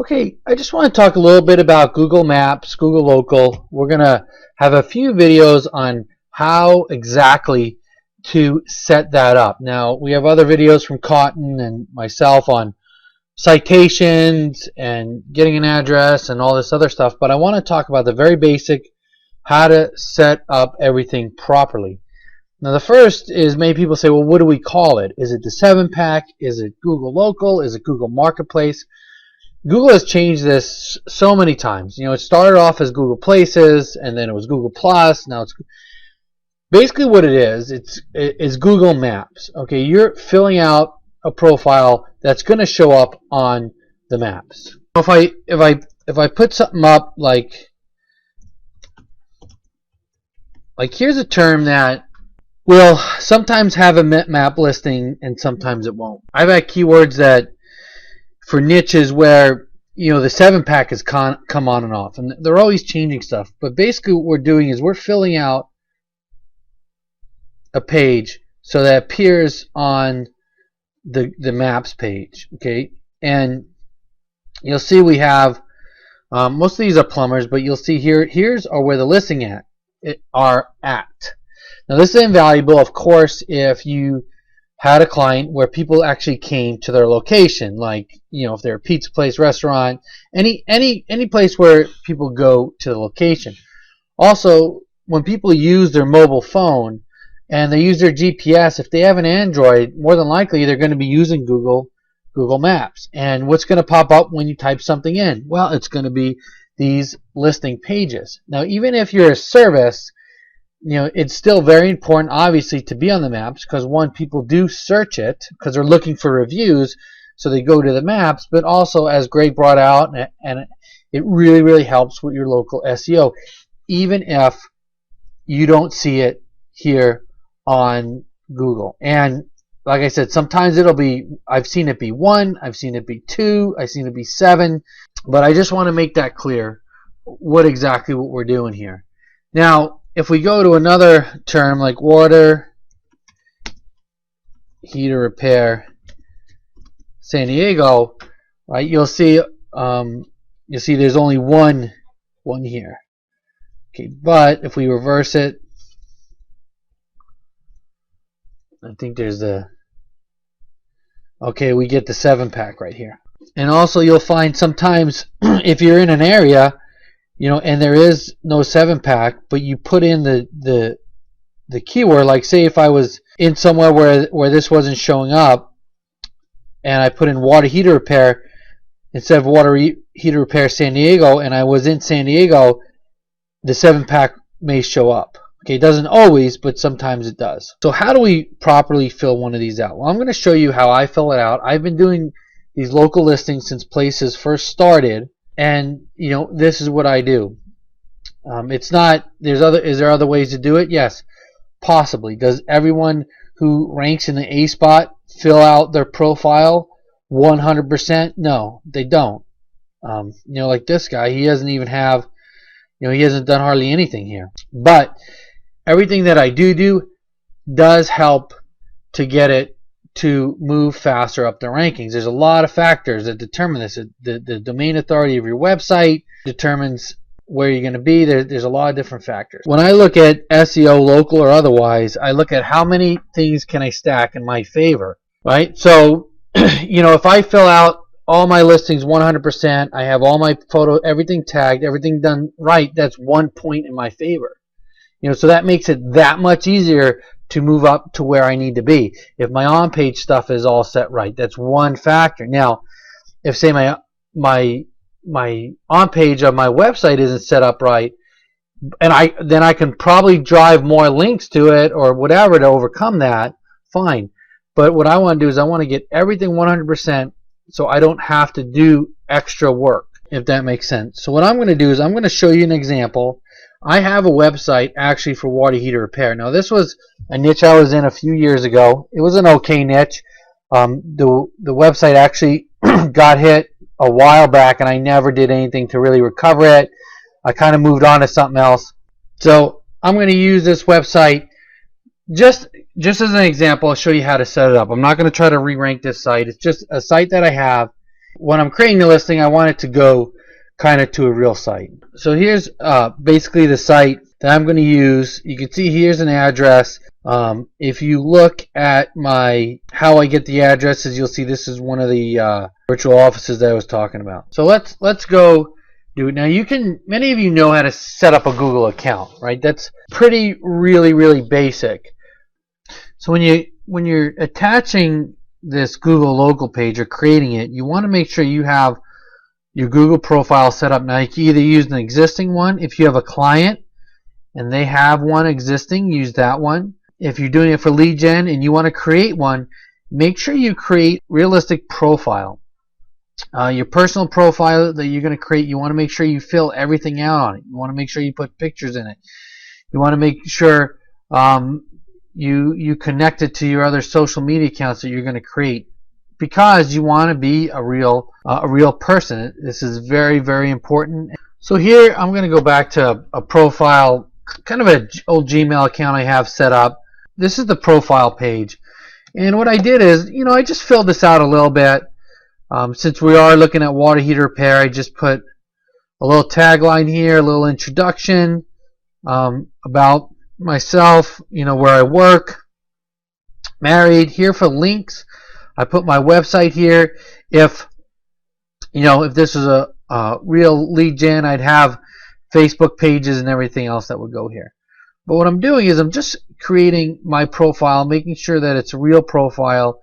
Okay, I just want to talk a little bit about Google Maps, Google Local. We're going to have a few videos on how exactly to set that up. Now, we have other videos from Cotton and myself on citations and getting an address and all this other stuff, but I want to talk about the very basic, how to set up everything properly. Now, the first is, many people say, well, what do we call it? Is it the 7-pack? Is it Google Local? Is it Google Marketplace? Google has changed this so many times. You know, it started off as Google Places, and then it was Google Plus. Now it's basically what it is. It's Google Maps. Okay, you're filling out a profile that's going to show up on the maps. If I put something up like here's a term that will sometimes have a map listing and sometimes it won't. I've had keywords that for niches where, you know, the 7-pack has come on and off, and they're always changing stuff. But basically what we're doing is we're filling out a page so that it appears on the maps page. Okay, and you'll see we have most of these are plumbers, but you'll see here's where the listing are at. Now this is invaluable, of course, if you had a client where people actually came to their location, like, you know, if they're a pizza place, restaurant, any place where people go to the location. Also, when people use their mobile phone and they use their GPS, if they have an Android, more than likely they're going to be using Google Maps. And what's going to pop up when you type something in? Well, it's going to be these listing pages. Now, even if you're a service, you know, it's still very important, obviously, to be on the maps, because one, people do search it because they're looking for reviews, so they go to the maps. But also, as Greg brought out, and it really helps with your local SEO, even if you don't see it here on Google. And like I said, sometimes it'll be, I've seen it be 1, I've seen it be 2, I've seen it be 7, but I just want to make that clear what we're doing here. Now, if we go to another term like water heater repair San Diego, right? You'll see there's only one here. Okay, but if we reverse it, I think there's we get the 7-pack right here. And also you'll find sometimes if you're in an area, you know, and there is no 7-pack, but you put in the keyword, like say if I was in somewhere where this wasn't showing up, and I put in water heater repair instead of water heater repair San Diego, and I was in San Diego, the 7-pack may show up. Okay, it doesn't always, but sometimes it does. So how do we properly fill one of these out? Well, I'm going to show you how I fill it out. I've been doing these local listings since Places first started. And you know, this is what I do. It's not. Is there other ways to do it? Yes, possibly. Does everyone who ranks in the A spot fill out their profile 100%? No, they don't. You know, like this guy, he doesn't even have. You know, he hasn't done hardly anything here. But everything that I do does help to get it to move faster up the rankings. There's a lot of factors that determine this. The domain authority of your website determines where you're going to be. There's a lot of different factors. When I look at SEO, local or otherwise, I look at how many things can I stack in my favor, right? So, you know, if I fill out all my listings 100%, I have all my photo, everything tagged, everything done right, that's 1 point in my favor. You know, so that makes it that much easier to move up to where I need to be. If my on-page stuff is all set right, that's one factor. Now, if say my on-page of my website isn't set up right, and then I can probably drive more links to it or whatever to overcome that, fine. But what I want to do is I want to get everything 100% so I don't have to do extra work, if that makes sense. So what I'm going to do is I'm going to show you an example. I have a website actually for water heater repair. Now this was a niche I was in a few years ago. It was an okay niche. The website actually got hit a while back, and I never did anything to really recover it. I kind of moved on to something else. So I'm going to use this website just as an example. I'll show you how to set it up. I'm not going to try to re-rank this site. It's just a site that I have when I'm creating the listing, I want it to go kind of to a real site. So here's basically the site that I'm going to use. You can see here's an address. If you look at my how I get the addresses, you'll see this is one of the virtual offices that I was talking about. So let's go do it. Now many of you know how to set up a Google account, right? That's really basic. So when you're attaching this Google local page or creating it, you want to make sure you have your Google profile set up. Now you can either use an existing one if you have a client and they have one existing, use that one. If you're doing it for lead gen and you want to create one, make sure you create realistic profile. Your personal profile that you're going to create, you want to make sure you fill everything out on it. You want to make sure you put pictures in it. You want to make sure you connect it to your other social media accounts that you're going to create, because you want to be a real person. This is very important. So here I'm going to go back to a profile, kind of an old Gmail account I have set up. This is the profile page, and what I did is, I just filled this out a little bit. Since we are looking at water heater repair, I just put a little tagline here, a little introduction about myself, where I work, married. Here for links, I put my website here. If this is a real lead gen, I'd have Facebook pages and everything else that would go here. But what I'm doing is I'm just creating my profile, making sure that it's a real profile.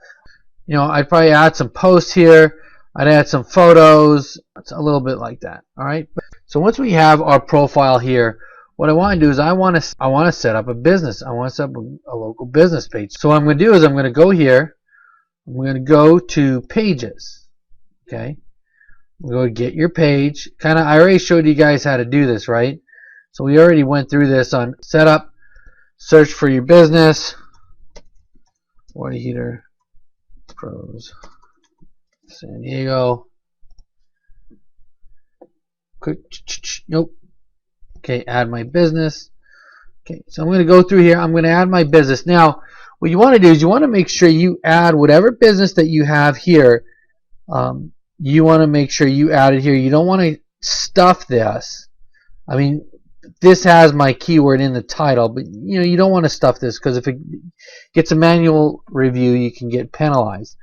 I'd probably add some posts here. I'd add some photos. It's a little bit like that. All right. So once we have our profile here, what I want to do is I want to set up a business. I want to set up a local business page. So what I'm going to do is I'm going to go here. I'm going to go to pages. Okay. I'm going to get your page. I already showed you guys how to do this, right? So we already went through this on setup, search for your business, water heater pros, San Diego. Quick, nope. Okay, add my business. Okay, so I'm going to go through here. I'm going to add my business. Now, what you want to do is you want to make sure you add whatever business that you have here. You want to make sure you add it here. You don't want to stuff this. I mean, this has my keyword in the title, but you don't want to stuff this, because if it gets a manual review, you can get penalized.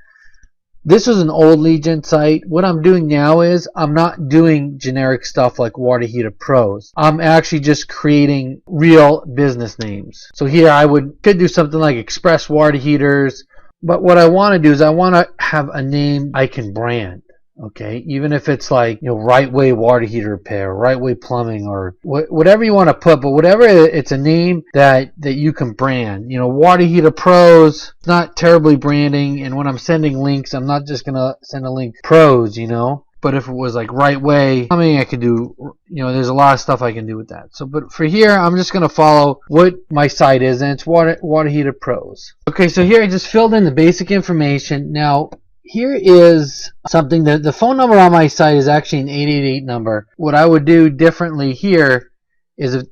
This is an old lead gen site. What I'm doing now is I'm not doing generic stuff like Water Heater Pros. I'm actually just creating real business names. So here I could do something like Express Water Heaters, but what I want to do is I want to have a name I can brand. Okay, even if it's like Right Way Water Heater Repair, Right Way Plumbing, or whatever you want to put, but whatever, it's a name that you can brand. Water Heater Pros, not terribly branding, and when I'm sending links, I'm not just gonna send a link Pros, But if it was like Right Way Plumbing, I could do, there's a lot of stuff I can do with that. So, but for here, I'm just gonna follow what my site is, and it's Water Heater Pros. Okay, so here I just filled in the basic information. Now, here is something that the phone number on my site is actually an 888 number. What I would do differently here is if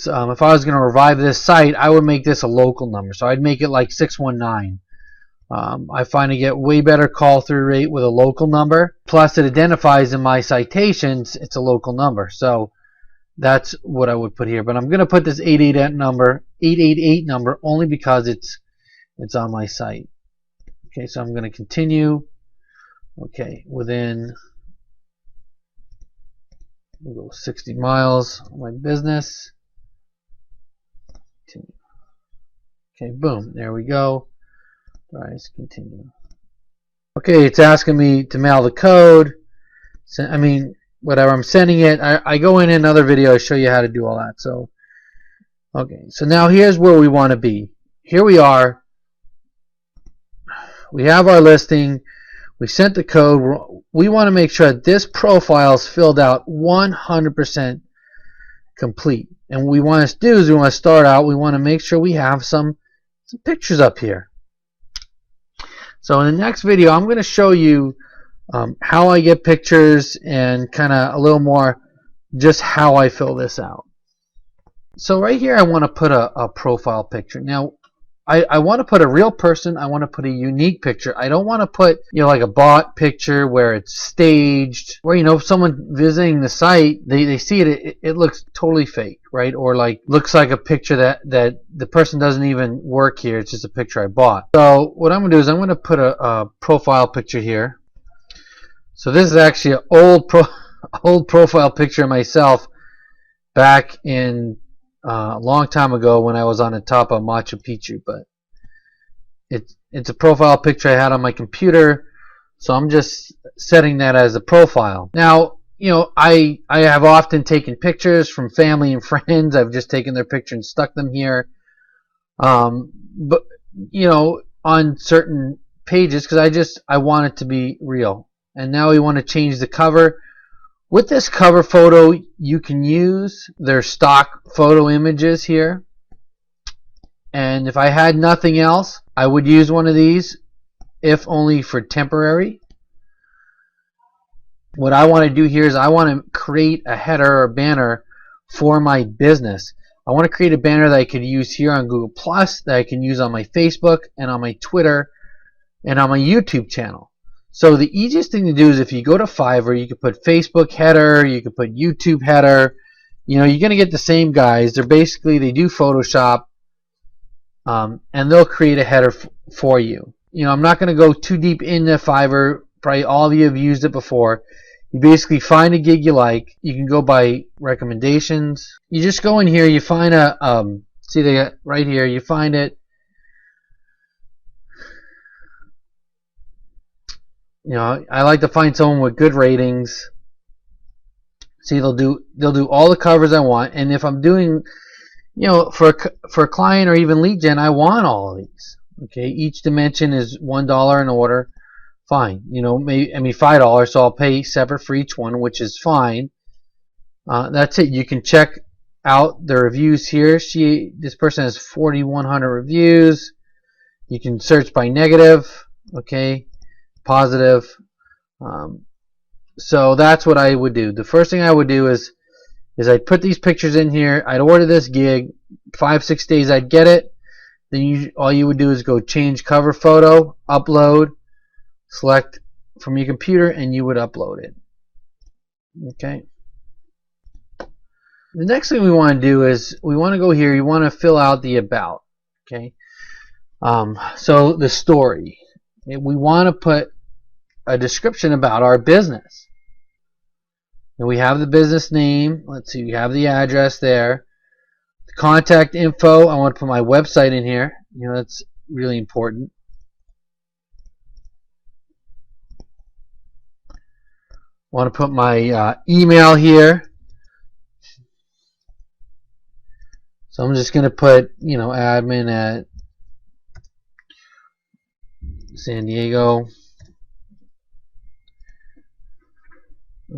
I was going to revive this site, I would make this a local number. So I'd make it like 619. I find I get way better call through rate with a local number. Plus, it identifies in my citations it's a local number. So that's what I would put here. But I'm going to put this 888 number only because it's on my site. Okay, so I'm going to continue. Okay, we'll go 60 miles on my business. Continue. Okay, boom, there we go. All right, let's continue. Okay, it's asking me to mail the code. So, whatever, I'm sending it. I go in another video, I show you how to do all that. So, okay, so now here's where we want to be. Here we are. We have our listing. We sent the code. We want to make sure that this profile is filled out 100% complete. And what we want to do is we want to start out. We want to make sure we have some pictures up here. So in the next video, I'm going to show you how I get pictures and kind of a little more just how I fill this out. So right here, I want to put a profile picture. Now, I want to put a real person. I want to put a unique picture. I don't want to put, like a bot picture where it's staged, where, if someone visiting the site, they see it looks totally fake, right? Or like looks like a picture that the person doesn't even work here. It's just a picture I bought. So what I'm going to do is I'm going to put a profile picture here. So this is actually an old profile picture of myself back in a long time ago when I was on the top of Machu Picchu, but it's a profile picture I had on my computer, so I'm just setting that as a profile. Now, I have often taken pictures from family and friends. I've just taken their picture and stuck them here, but on certain pages, because I want it to be real. And now we want to change the cover. With this cover photo, you can use their stock photo images here. And if I had nothing else, I would use one of these, if only for temporary. What I want to do here is I want to create a header or banner for my business. I want to create a banner that I could use here on Google+, that I can use on my Facebook and on my Twitter and on my YouTube channel. So the easiest thing to do is if you go to Fiverr, you can put Facebook header, you can put YouTube header. You're going to get the same guys. They do Photoshop, and they'll create a header for you. I'm not going to go too deep into Fiverr. Probably all of you have used it before. You basically find a gig you like. You can go by recommendations. You just go in here. You find see they got right here. You find it. I like to find someone with good ratings. See, they'll do all the covers I want, and if I'm doing, for a client or even lead gen, I want all of these. Okay, each dimension is $1 an order. Fine, maybe $5, so I'll pay separate for each one, which is fine. That's it. You can check out the reviews here. This person has 4,100 reviews. You can search by negative. Okay. Positive. So that's what I would do. The first thing I would do is I'd put these pictures in here. I'd order this gig. 5-6 days I'd get it. Then all you would do is go change cover photo, upload, select from your computer, and you would upload it. Okay. The next thing we want to do is we want to go here. You want to fill out the about. Okay. So the story. We want to put a description about our business. And we have the business name. Let's see, we have the address there. The contact info, I want to put my website in here. That's really important. I want to put my email here. So I'm just going to put, admin at San Diego.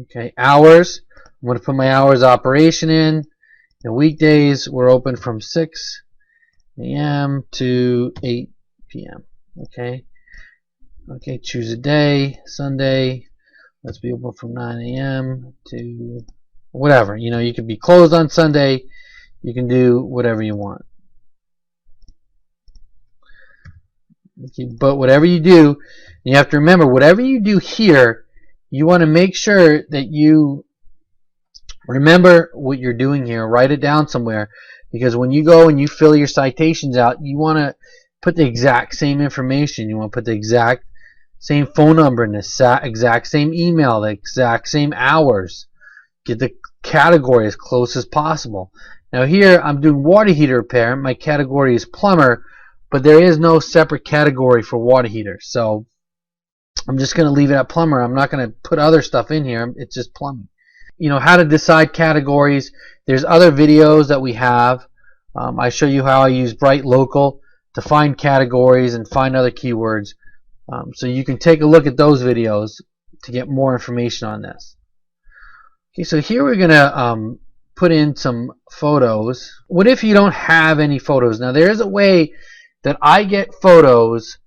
Okay, hours. I'm going to put my hours operation in. And weekdays, we're open from 6 a.m. to 8 p.m. Okay. Okay, choose a day. Sunday. Let's be open from 9 a.m. to whatever. You could be closed on Sunday. You can do whatever you want. Okay, but whatever you do, you have to remember, whatever you do here, you want to make sure that you remember what you're doing here. Write it down somewhere, because when you go and you fill your citations out, you want to put the exact same information. You want to put the exact same phone number and the exact same email, the exact same hours. Get the category as close as possible. Now here I'm doing water heater repair. My category is plumber, but there is no separate category for water heater. So I'm just going to leave it at plumber. I'm not going to put other stuff in here. It's just plumbing. How to decide categories. There's other videos that we have. I show you how I use Bright Local to find categories and find other keywords. So you can take a look at those videos to get more information on this. Okay, so here we're going to put in some photos. What if you don't have any photos? Now there is a way that I get photos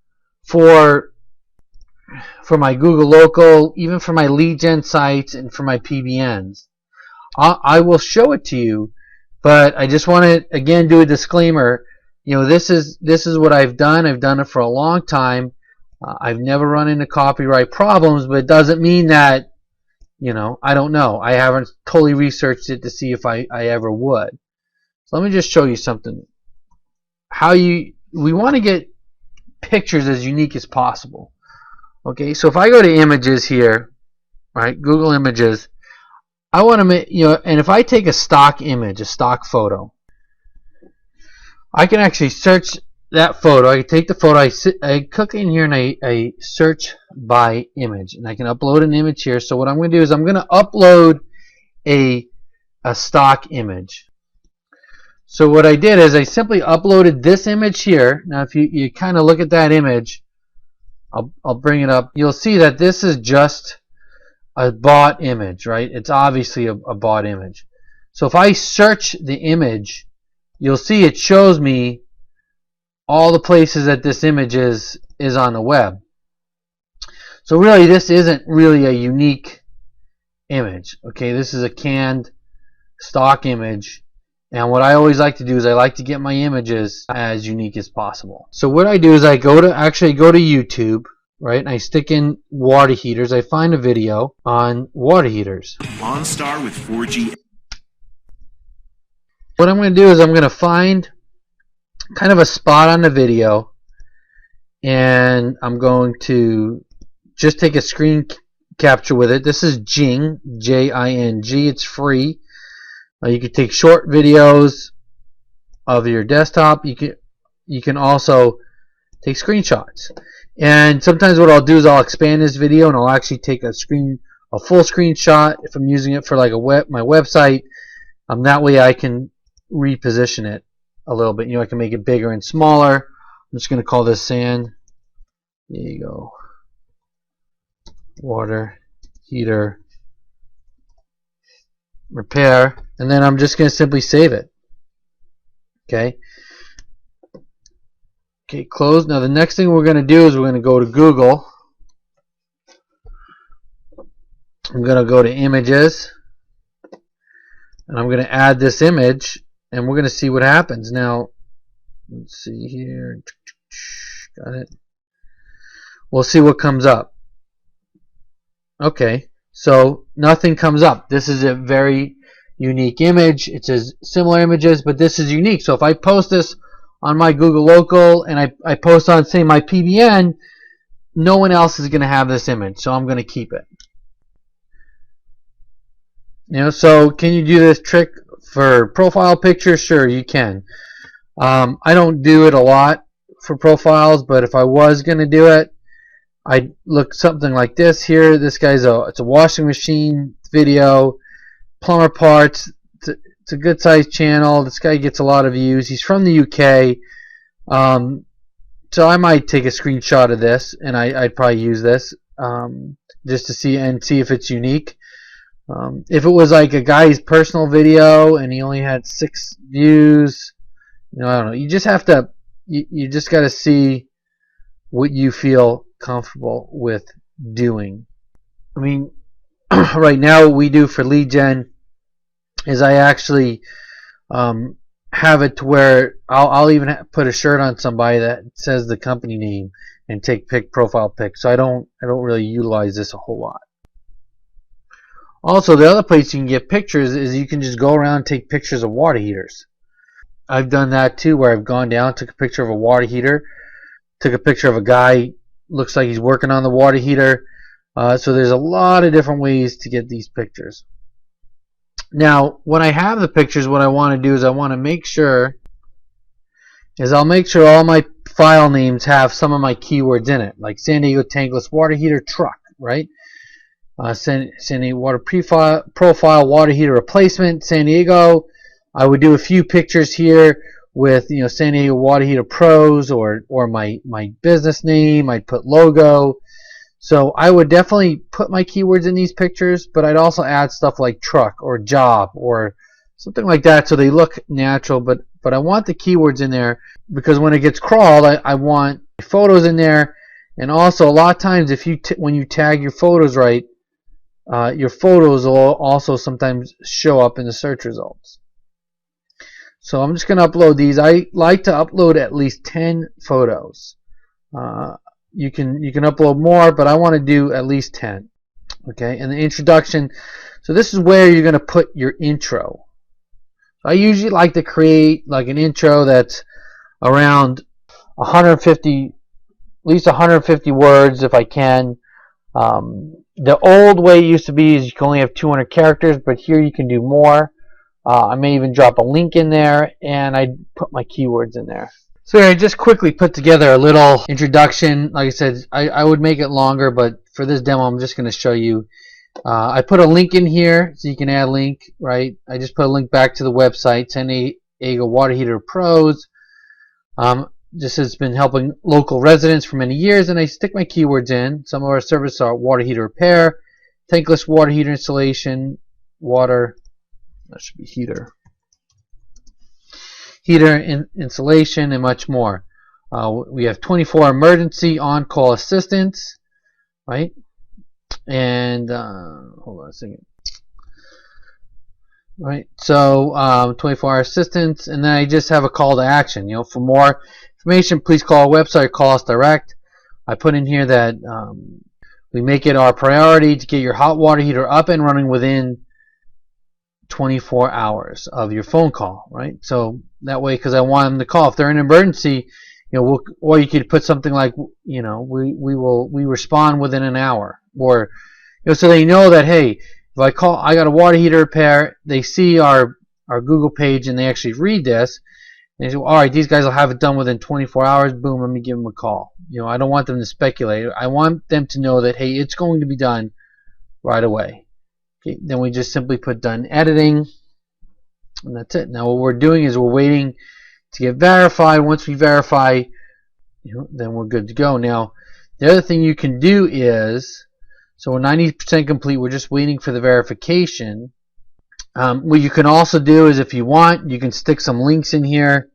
for my Google Local, even for my lead gen sites and for my PBNs. I will show it to you, but I just want to again do a disclaimer. you know, this is what I've done. I've done it for a long time. I've never run into copyright problems, but it doesn't mean that, you know, I don't know. I haven't totally researched it to see if I ever would. So let me just show you something. We want to get pictures as unique as possible. Okay, so if I go to images here, right, Google Images, I want to make, you know, and if I take a stock image, a stock photo, I can actually search that photo. I can take the photo, I click in here and I search by image, and I can upload an image here. So what I'm going to do is I'm going to upload a stock image. So what I did is I simply uploaded this image here. Now if you kind of look at that image, I'll bring it up. You'll see that this is just a bought image, right? It's obviously a bought image. So if I search the image, you'll see it shows me all the places that this image is on the web. So really this isn't really a unique image. Okay, this is a canned stock image. And what I always like to do is I like to get my images as unique as possible. So what I do is I go to YouTube, right? And I stick in water heaters. I find a video on water heaters. OnStar with 4G. What I'm going to do is I'm going to find kind of a spot on the video, and I'm going to just take a screen capture with it. This is Jing, J-I-N-G. It's free. You can take short videos of your desktop. You can also take screenshots. And sometimes what I'll do is I'll expand this video and I'll actually take a full screenshot if I'm using it for like my website. That way I can reposition it a little bit. You know, I can make it bigger and smaller. I'm just going to call this sand. There you go. Water heater repair, and then I'm just going to simply save it. Okay, close. Now the next thing we're going to do is we're going to go to Google. I'm going to go to images, and I'm going to add this image, and we're going to see what happens. Now let's see here. Got it. We'll see what comes up. Okay, so nothing comes up. This is a very unique image. It says similar images, but this is unique. So if I post this on my Google Local and I post on, say, my PBN, no one else is going to have this image, so I'm going to keep it. You know, so can you do this trick for profile pictures? Sure, you can. I don't do it a lot for profiles, but if I was going to do it, I'd look something like this here. This guy's it's a washing machine video, plumber parts. It's a good sized channel. This guy gets a lot of views. He's from the UK. So I might take a screenshot of this, and I'd probably use this just to see if it's unique. If it was like a guy's personal video and he only had 6 views, you know, I don't know. You just have to. You just got to see what you feel comfortable with doing. I mean, right now what we do for lead gen is I actually have it to where I'll even put a shirt on somebody that says the company name and take profile pics. So I don't really utilize this a whole lot. Also, the other place you can get pictures is you can just go around and take pictures of water heaters. I've done that too, where I've gone down, took a picture of a water heater, took a picture of a guy, looks like he's working on the water heater. So there's a lot of different ways to get these pictures. Now, when I have the pictures, what I want to do is I want to make sure I'll make sure all my file names have some of my keywords in it, like San Diego tankless water heater truck, right? San Diego water profile water heater replacement, San Diego. I would do a few pictures here with, you know, San Diego water heater pros or my business name. I'd put logo. So I would definitely put my keywords in these pictures, but I'd also add stuff like truck or job or something like that so they look natural. But I want the keywords in there because when it gets crawled, I want photos in there. And also, a lot of times, when you tag your photos right, your photos will also sometimes show up in the search results. So I'm just going to upload these. I like to upload at least 10 photos. You can upload more, but I want to do at least 10. Okay, and the introduction. So this is where you're going to put your intro. I usually like to create like an intro that's around 150, at least 150 words if I can. The old way it used to be is you can only have 200 characters, but here you can do more. I may even drop a link in there, and I put my keywords in there. So I just quickly put together a little introduction. Like I said, I would make it longer, but for this demo, I'm just going to show you. I put a link in here, so you can add a link, right? I just put a link back to the website, San Diego Water Heater Pros. This has been helping local residents for many years, and I stick my keywords in. Some of our services are water heater repair, tankless water heater installation, that should be heater installation, and much more. We have 24 emergency on-call assistance, right? And hold on a second. Right, so 24-hour assistance, and then I just have a call to action. For more information, please call our website or call us direct. I put in here that we make it our priority to get your hot water heater up and running within 24 hours of your phone call, right? So that way, because I want them to call if they're in an emergency, or you could put something like, we respond within an hour, or so they know that, hey, if I got a water heater repair, they see our Google page and they actually read this, and they say, all right, these guys will have it done within 24 hours. Boom, let me give them a call. I don't want them to speculate. I want them to know that, hey, it's going to be done right away. Okay, then we just simply put done editing, and that's it. Now what we're doing is we're waiting to get verified. Once we verify, then we're good to go. Now, the other thing you can do is, so we're 90% complete. We're just waiting for the verification. What you can also do is, if you want, you can stick some links in here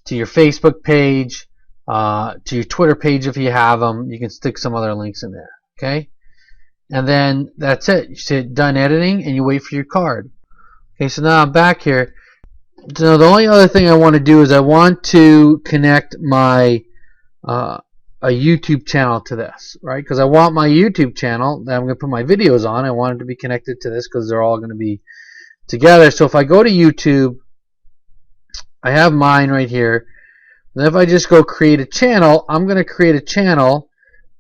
to your Facebook page, to your Twitter page if you have them. You can stick some other links in there. Okay, and then that's it. You hit done editing, and you wait for your card. Okay, so now I'm back here. So the only other thing I want to do is I want to connect my a YouTube channel to this, right? Because I want my YouTube channel that I'm going to put my videos on, I want it to be connected to this because they're all going to be together. So if I go to YouTube, I have mine right here. Then if I just go create a channel, I'm going to create a channel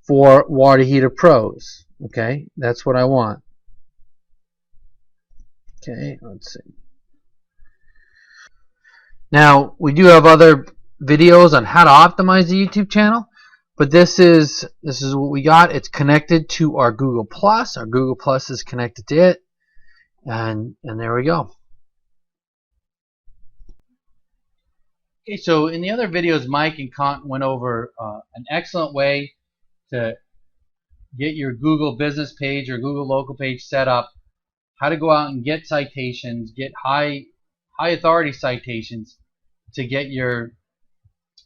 for Water Heater Pros. Okay, that's what I want. Okay, let's see. Now, we do have other videos on how to optimize the YouTube channel, but this is what we got. It's connected to our Google Plus. Our Google Plus is connected to it, and there we go. Okay, so in the other videos, Mike and Kant went over an excellent way to get your Google business page or Google local page set up, how to go out and get citations, get high authority citations to get your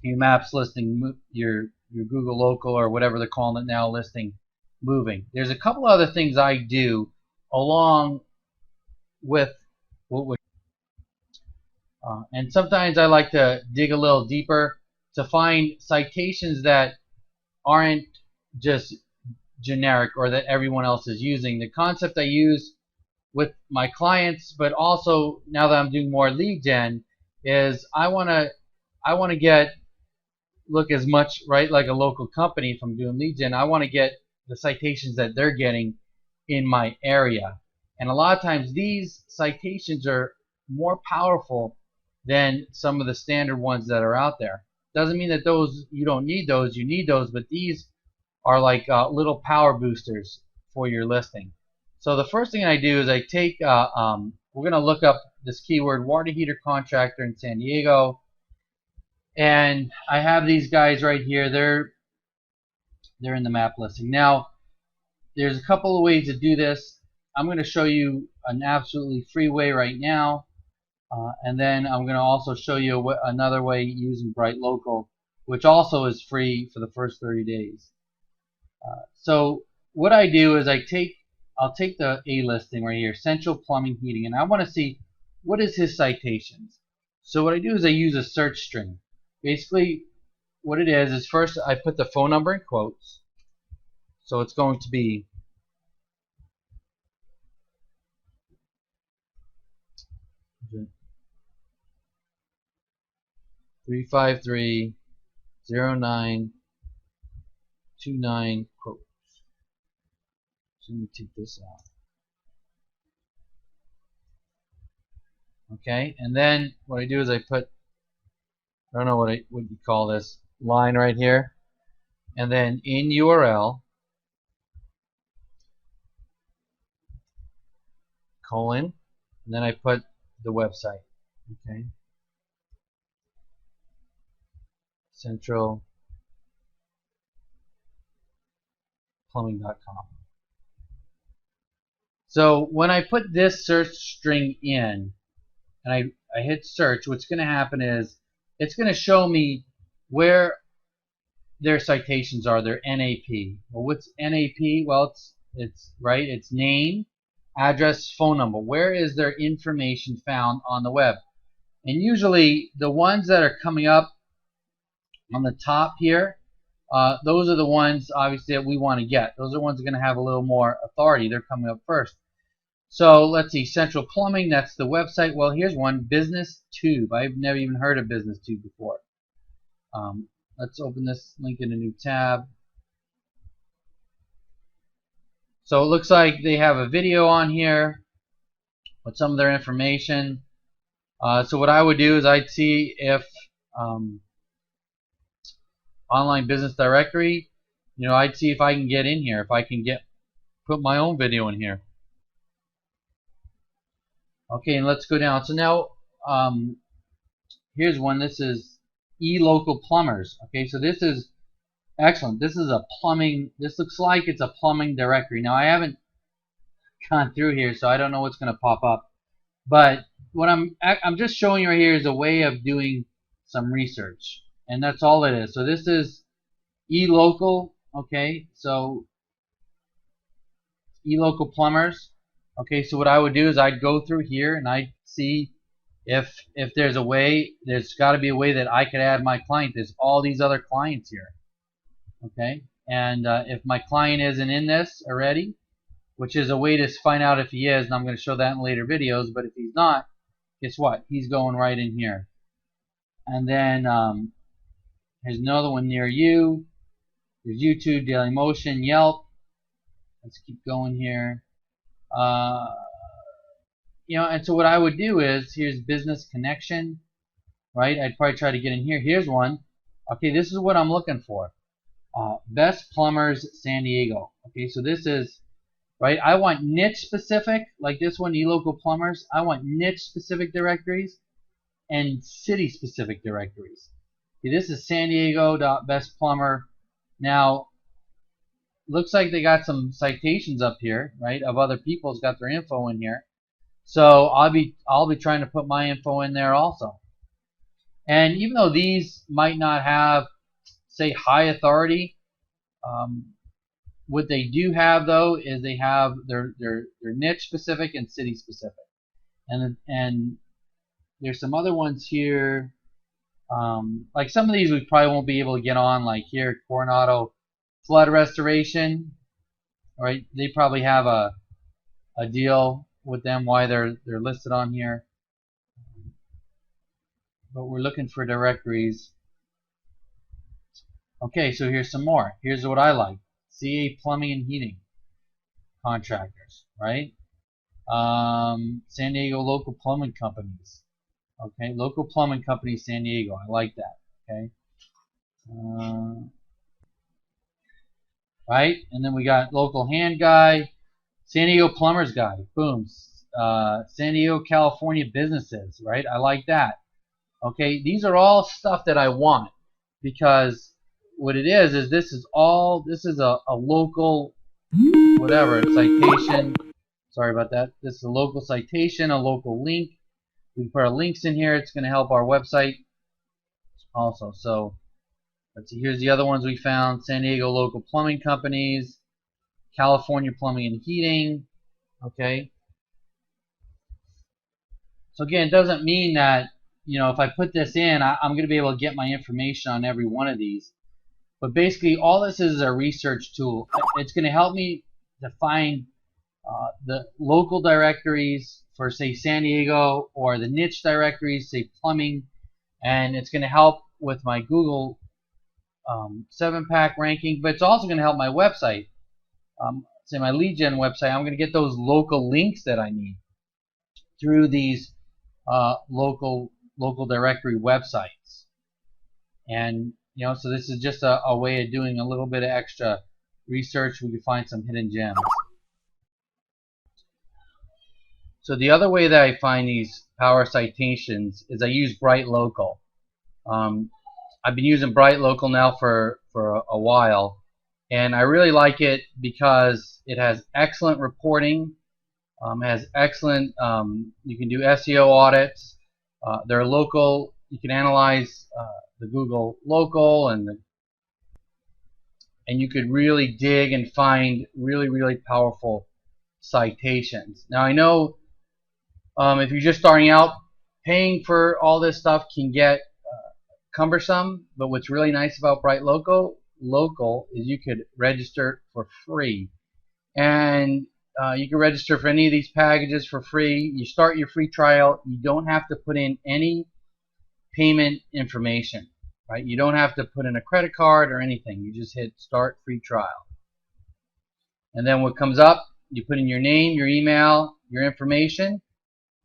maps listing, your Google local, or whatever they're calling it now, listing moving. There's a couple other things I do along with what would and sometimes I like to dig a little deeper to find citations that aren't just generic or that everyone else is using. The concept I use with my clients, but also now that I'm doing more lead gen, is I want to look as much right like a local company. If I'm doing lead gen, I want to get the citations that they're getting in my area, and a lot of times these citations are more powerful than some of the standard ones that are out there. Doesn't mean that those you don't need those, you need those, but these are like little power boosters for your listing. So the first thing I do is I take we're going to look up this keyword, water heater contractor in San Diego, and I have these guys right here. They're in the map listing. Now there's a couple of ways to do this. I'm going to show you an absolutely free way right now, and then I'm going to also show you another way using Bright Local, which also is free for the first 30 days. So what I do is I'll take the A listing right here, Central Plumbing Heating, and I want to see what is his citations. So what I do is I use a search string. Basically, what it is first I put the phone number in quotes. So it's going to be 353-0929 quote. So let me take this out. Okay, and then what I do is I put, I don't know what you call this line right here, and then in URL colon, and then I put the website. Okay, centralplumbing.com. So when I put this search string in and I hit search, what's going to happen is it's going to show me where their citations are, their NAP. Well, what's NAP? Well, it's right. It's name, address, phone number. Where is their information found on the web? And usually the ones that are coming up on the top here, those are the ones obviously that we want to get. Those are the ones that are going to have a little more authority. They're coming up first. So let's see, Central Plumbing, that's the website. Well, here's one, Business Tube. I've never even heard of Business Tube before. Let's open this link in a new tab. So it looks like they have a video on here with some of their information. So what I would do is I'd see if online business directory, I'd see if I can get in here, if I can put my own video in here. Okay, and let's go down. So now here's one. This is eLocal Plumbers. Okay, so this is excellent. This is a plumbing. This looks like it's a plumbing directory. Now I haven't gone through here, so I don't know what's going to pop up. But what I'm just showing you right here is a way of doing some research, and that's all it is. So this is eLocal. Okay, so eLocal Plumbers. Okay, so what I would do is I'd go through here and I'd see if there's a way, there's got to be a way that I could add my client. There's all these other clients here. Okay, and if my client isn't in this already, which is a way to find out if he is, and I'm going to show that in later videos, but if he's not, guess what? He's going right in here. And then here's another one near you. There's YouTube, Dailymotion, Yelp. Let's keep going here. And so what I would do is, here's Business Connection, right? I'd probably try to get in here. Here's one. Okay, this is what I'm looking for. Best Plumbers San Diego. Okay, so this is, right, I want niche specific, like this one, eLocal Plumbers. I want niche specific directories and city specific directories. Okay, this is San Diego.bestplumber. Now, looks like they got some citations up here, right, of other people's got their info in here. So I'll be trying to put my info in there also. And even though these might not have, say, high authority, what they do have though is they have their niche specific and city specific. And there's some other ones here. Like some of these we probably won't be able to get on, like here, Coronado Flood Restoration. Right? They probably have a deal with them why they're listed on here. But we're looking for directories. Okay, so here's some more. Here's what I like. CA Plumbing and Heating Contractors, right? San Diego Local Plumbing Companies. Okay, Local Plumbing Company San Diego. I like that. Okay. Right? And then we got Local Hand Guy, San Diego Plumbers Guy. Boom. San Diego, California Businesses. Right? I like that. Okay, these are all stuff that I want, because what it is this is a local whatever citation. Sorry about that. This is a local citation, a local link. We put our links in here. It's going to help our website also. So let's see. Here's the other ones we found: San Diego Local Plumbing Companies, California Plumbing and Heating. Okay. So again, it doesn't mean that if I put this in, I'm going to be able to get my information on every one of these. But basically, all this is a research tool. It's going to help me to find the local directories for, say, San Diego, or the niche directories, say, plumbing, and it's going to help with my Google 7-pack ranking, but it's also going to help my website. Say my lead gen website, I'm going to get those local links that I need through these local directory websites. And so this is just a way of doing a little bit of extra research. We can find some hidden gems. So the other way that I find these power citations is I use Bright Local. I've been using Bright Local now for a while, and I really like it because it has excellent reporting, has excellent, you can do SEO audits, they're local, you can analyze the Google local, and you could really dig and find really powerful citations. Now I know if you're just starting out, paying for all this stuff can get cumbersome, but what's really nice about Bright Local is you could register for free, and you can register for any of these packages for free. You start your free trial. You don't have to put in any payment information, right? You don't have to put in a credit card or anything. You just hit start free trial, and then what comes up, you put in your name, your email, your information,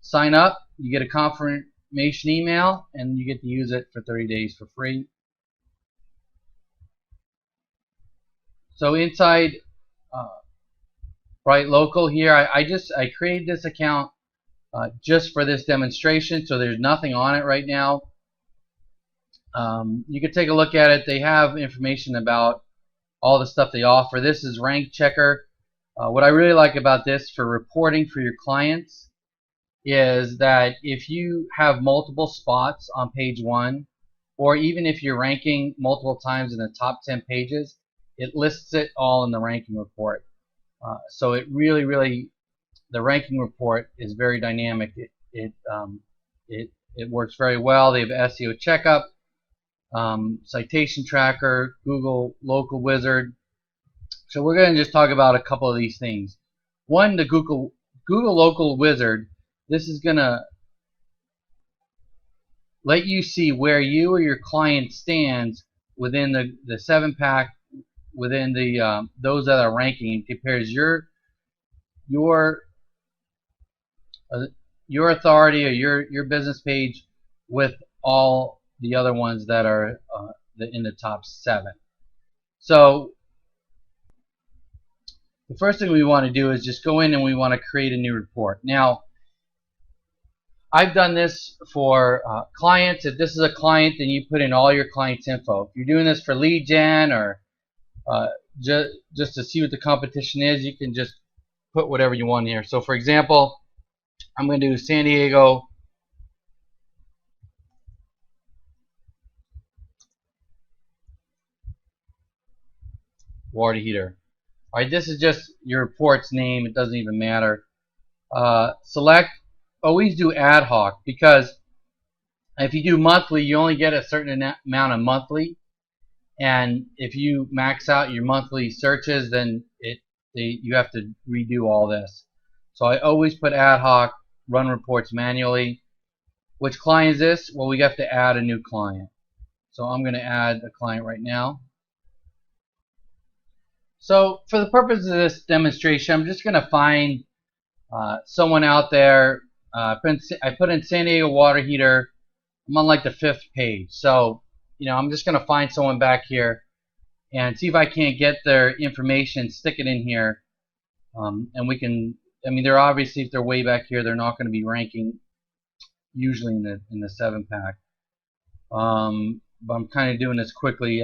sign up, you get a confirmation email, and you get to use it for 30 days for free. So inside Bright Local here, I created this account just for this demonstration, so there's nothing on it right now. You can take a look at it. They have information about all the stuff they offer. This is Rank Checker. What I really like about this for reporting for your clients is that if you have multiple spots on page 1, or even if you're ranking multiple times in the top 10 pages, it lists it all in the ranking report. So it really, the ranking report is very dynamic. It works very well. They have SEO checkup, citation tracker, Google Local Wizard. So we're going to just talk about a couple of these things. One, the Google Local Wizard. This is going to let you see where you or your client stands within the 7-pack, within the those that are ranking. It compares your authority or your business page with all the other ones that are in the top 7. So the first thing we want to do is just go in and we want to create a new report. Now, I've done this for clients. If this is a client, then you put in all your client's info. If you're doing this for lead gen or just to see what the competition is, you can just put whatever you want here. So for example, I'm going to do San Diego water heater. Alright, this is just your report's name. It doesn't even matter. Select, always do ad hoc, because if you do monthly, you only get a certain amount of monthly, and if you max out your monthly searches, then you have to redo all this. So I always put ad hoc, run reports manually. Which client is this? Well, we have to add a new client. So I'm going to add a client right now. So for the purpose of this demonstration, I'm just going to find someone out there. I put in San Diego water heater. I'm on like the 5th page. So I'm just going to find someone back here and see if I can't get their information, stick it in here, and we can. I mean, they're obviously, if they're way back here, they're not going to be ranking usually in the 7-pack. But I'm kind of doing this quickly.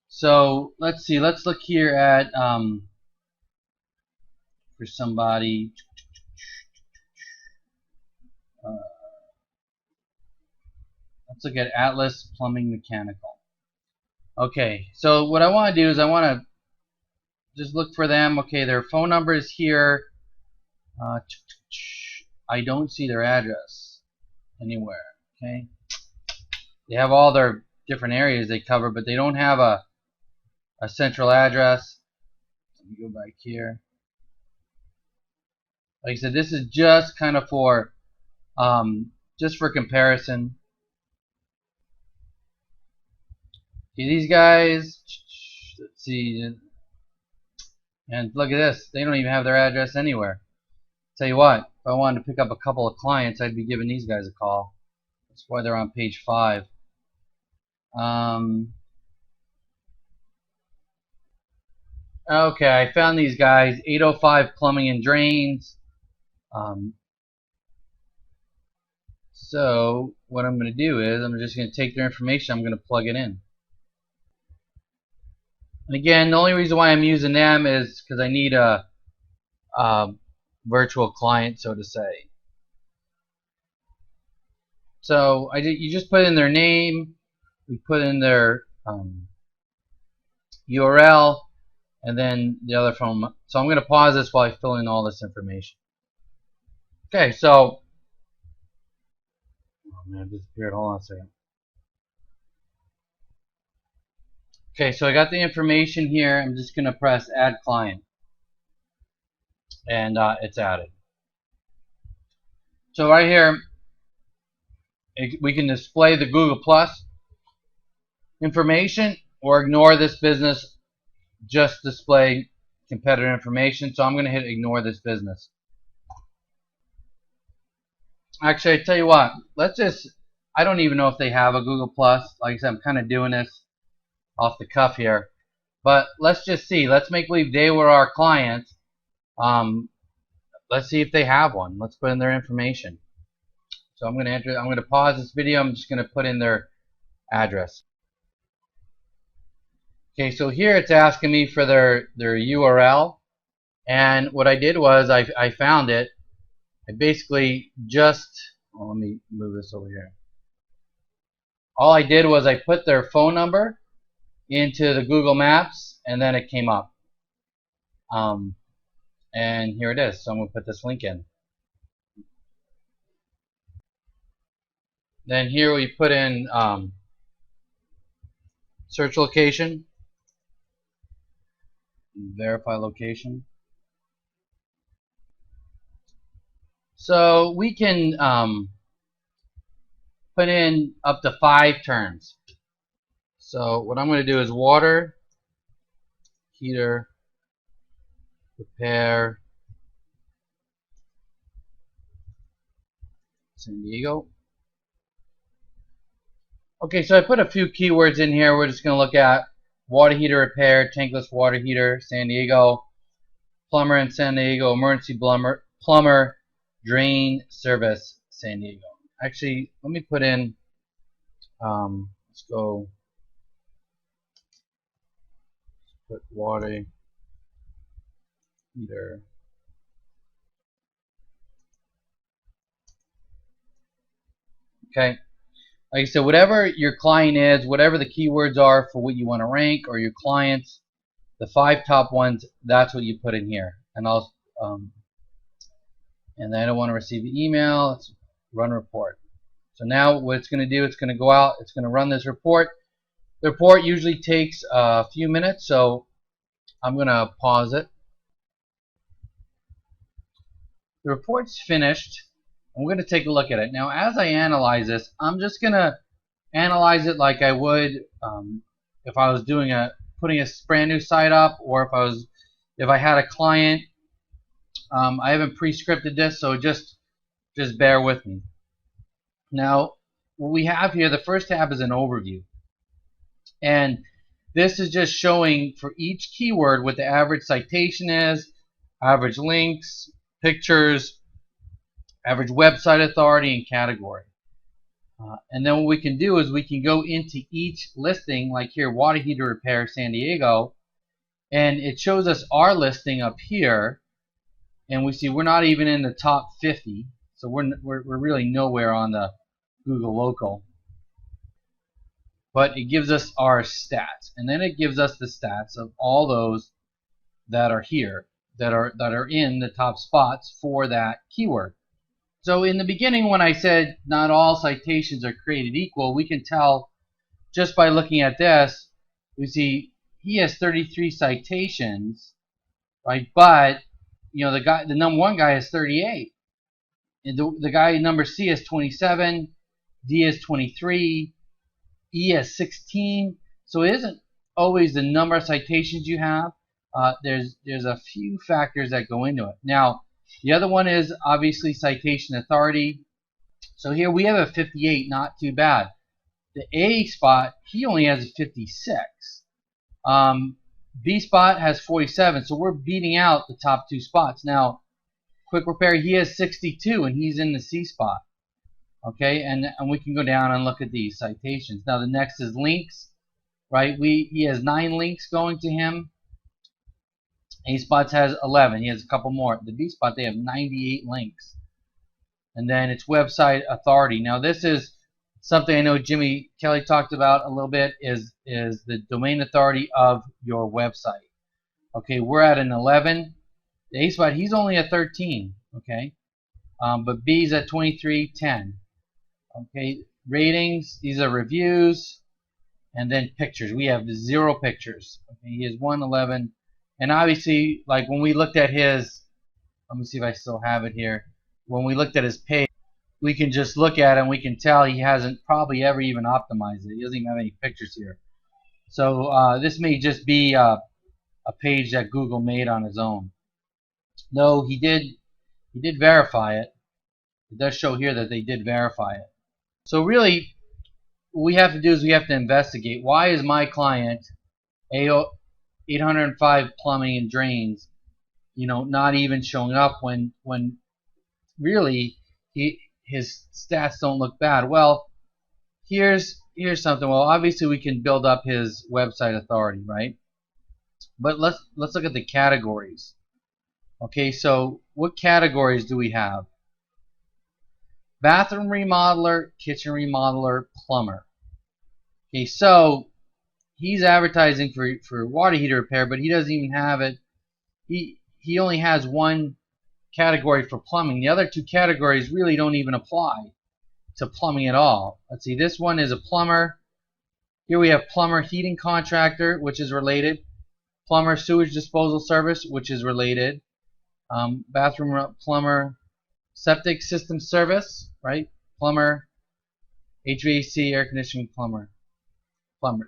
So let's see. Let's look here at for somebody. Let's look at Atlas Plumbing Mechanical. Okay, so what I want to do is I want to just look for them. Okay, their phone number is here. I don't see their address, anywhere. Okay, they have all their different areas they cover, but they don't have a central address. Let me go back here. Like I said, this is just kind of for just for comparison. Okay, these guys, let's see, and look at this. They don't even have their address anywhere. Tell you what, if I wanted to pick up a couple of clients, I'd be giving these guys a call. That's why they're on page 5. Okay, I found these guys. 805 Plumbing and Drains. So what I'm going to do is I'm just going to take their information. I'm going to plug it in. And again, the only reason why I'm using them is because I need a virtual client, so to say. So you just put in their name, we put in their URL, and then the other phone. So I'm going to pause this while I fill in all this information. Okay, so oh man, it disappeared. Hold on a second. Okay, so I got the information here. I'm just going to press Add Client, and it's added. So right here, we can display the Google Plus information or ignore this business, just display competitor information. So I'm going to hit Ignore this business. Actually, I tell you what, I don't even know if they have a Google Plus. Like I said, I'm kind of doing this off the cuff here. But let's just see. Let's make believe they were our clients. Let's see if they have one. Let's put in their information. So I'm going to pause this video. I'm just going to put in their address. Okay, so here it's asking me for their URL. And what I did was I found it. I basically just, let me move this over here. All I did was I put their phone number into the Google Maps, and then it came up. And here it is. So I'm going to put this link in. Then here we put in search location, verify location. So we can put in up to 5 terms. So what I'm going to do is water heater repair San Diego. Okay, so I put a few keywords in here. We're just going to look at water heater repair, tankless water heater, San Diego, plumber in San Diego, emergency plumber, drain service, San Diego. Actually, let me put in, let's go, put water heater. Okay. Like I said, whatever your client is, whatever the keywords are for what you want to rank or your clients, the 5 top ones, that's what you put in here. And I'll and then I don't want to receive the email. Let's run report. So now what it's going to do, it's going to go out, it's going to run this report. The report usually takes a few minutes, so I'm going to pause it. The report's finished. I'm going to take a look at it. Now, as I analyze this, I'm just going to analyze it like I would if I was putting a brand new site up, or if I had a client. I haven't pre-scripted this, so just bear with me. Now, what we have here, the first tab is an overview, and this is just showing for each keyword what the average citation is, average links, pictures, average website authority, and category. And then what we can do is we can go into each listing, like here, water heater repair San Diego, and it shows us our listing up here, and we see we're not even in the top 50, so we're really nowhere on the Google local. But it gives us our stats, and then it gives us the stats of all those that are here, that are in the top spots for that keyword. So in the beginning, when I said not all citations are created equal, we can tell just by looking at this. We see he has 33 citations, right? But you know, the number one guy has 38, and the guy number C has 27, D has 23, E has 16. So it isn't always the number of citations you have. There's a few factors that go into it. Now, the other one is obviously citation authority. So here we have a 58, not too bad. The A spot, he only has a 56. B spot has 47, so we're beating out the top two spots. Now, quick repair, he has 62, and he's in the C spot. Okay, and we can go down and look at these citations. Now, the next is links, right? He has 9 links going to him. A spots has 11. He has a couple more. The B spot, they have 98 links. And then it's website authority. Now, this is something I know Jimmy Kelly talked about a little bit, is the domain authority of your website. Okay, we're at an 11. The A spot, he's only at 13. Okay, but B's at 23, 10. Okay, ratings, these are reviews, and then pictures. We have 0 pictures. Okay, he has 111, and obviously, like when we looked at his, let me see if I still have it here. When we looked at his page, we can just look at it and we can tell he hasn't probably ever even optimized it. He doesn't even have any pictures here. So this may just be a page that Google made on his own. No, he did verify it. It does show here that they did verify it. So really, what we have to do is we have to investigate, why is my client 805 plumbing and drains, you know, not even showing up when really his stats don't look bad. Well, here's something. Well, obviously we can build up his website authority, right? But let's look at the categories. Okay, so what categories do we have? Bathroom remodeler, kitchen remodeler, plumber. Okay, so he's advertising for water heater repair, but he doesn't even have it. He only has one category for plumbing. The other 2 categories really don't even apply to plumbing at all. Let's see, this one is a plumber. Here we have plumber heating contractor, which is related. Plumber sewage disposal service, which is related. Bathroom plumber, septic system service, right? Plumber, HVAC, air conditioning plumber.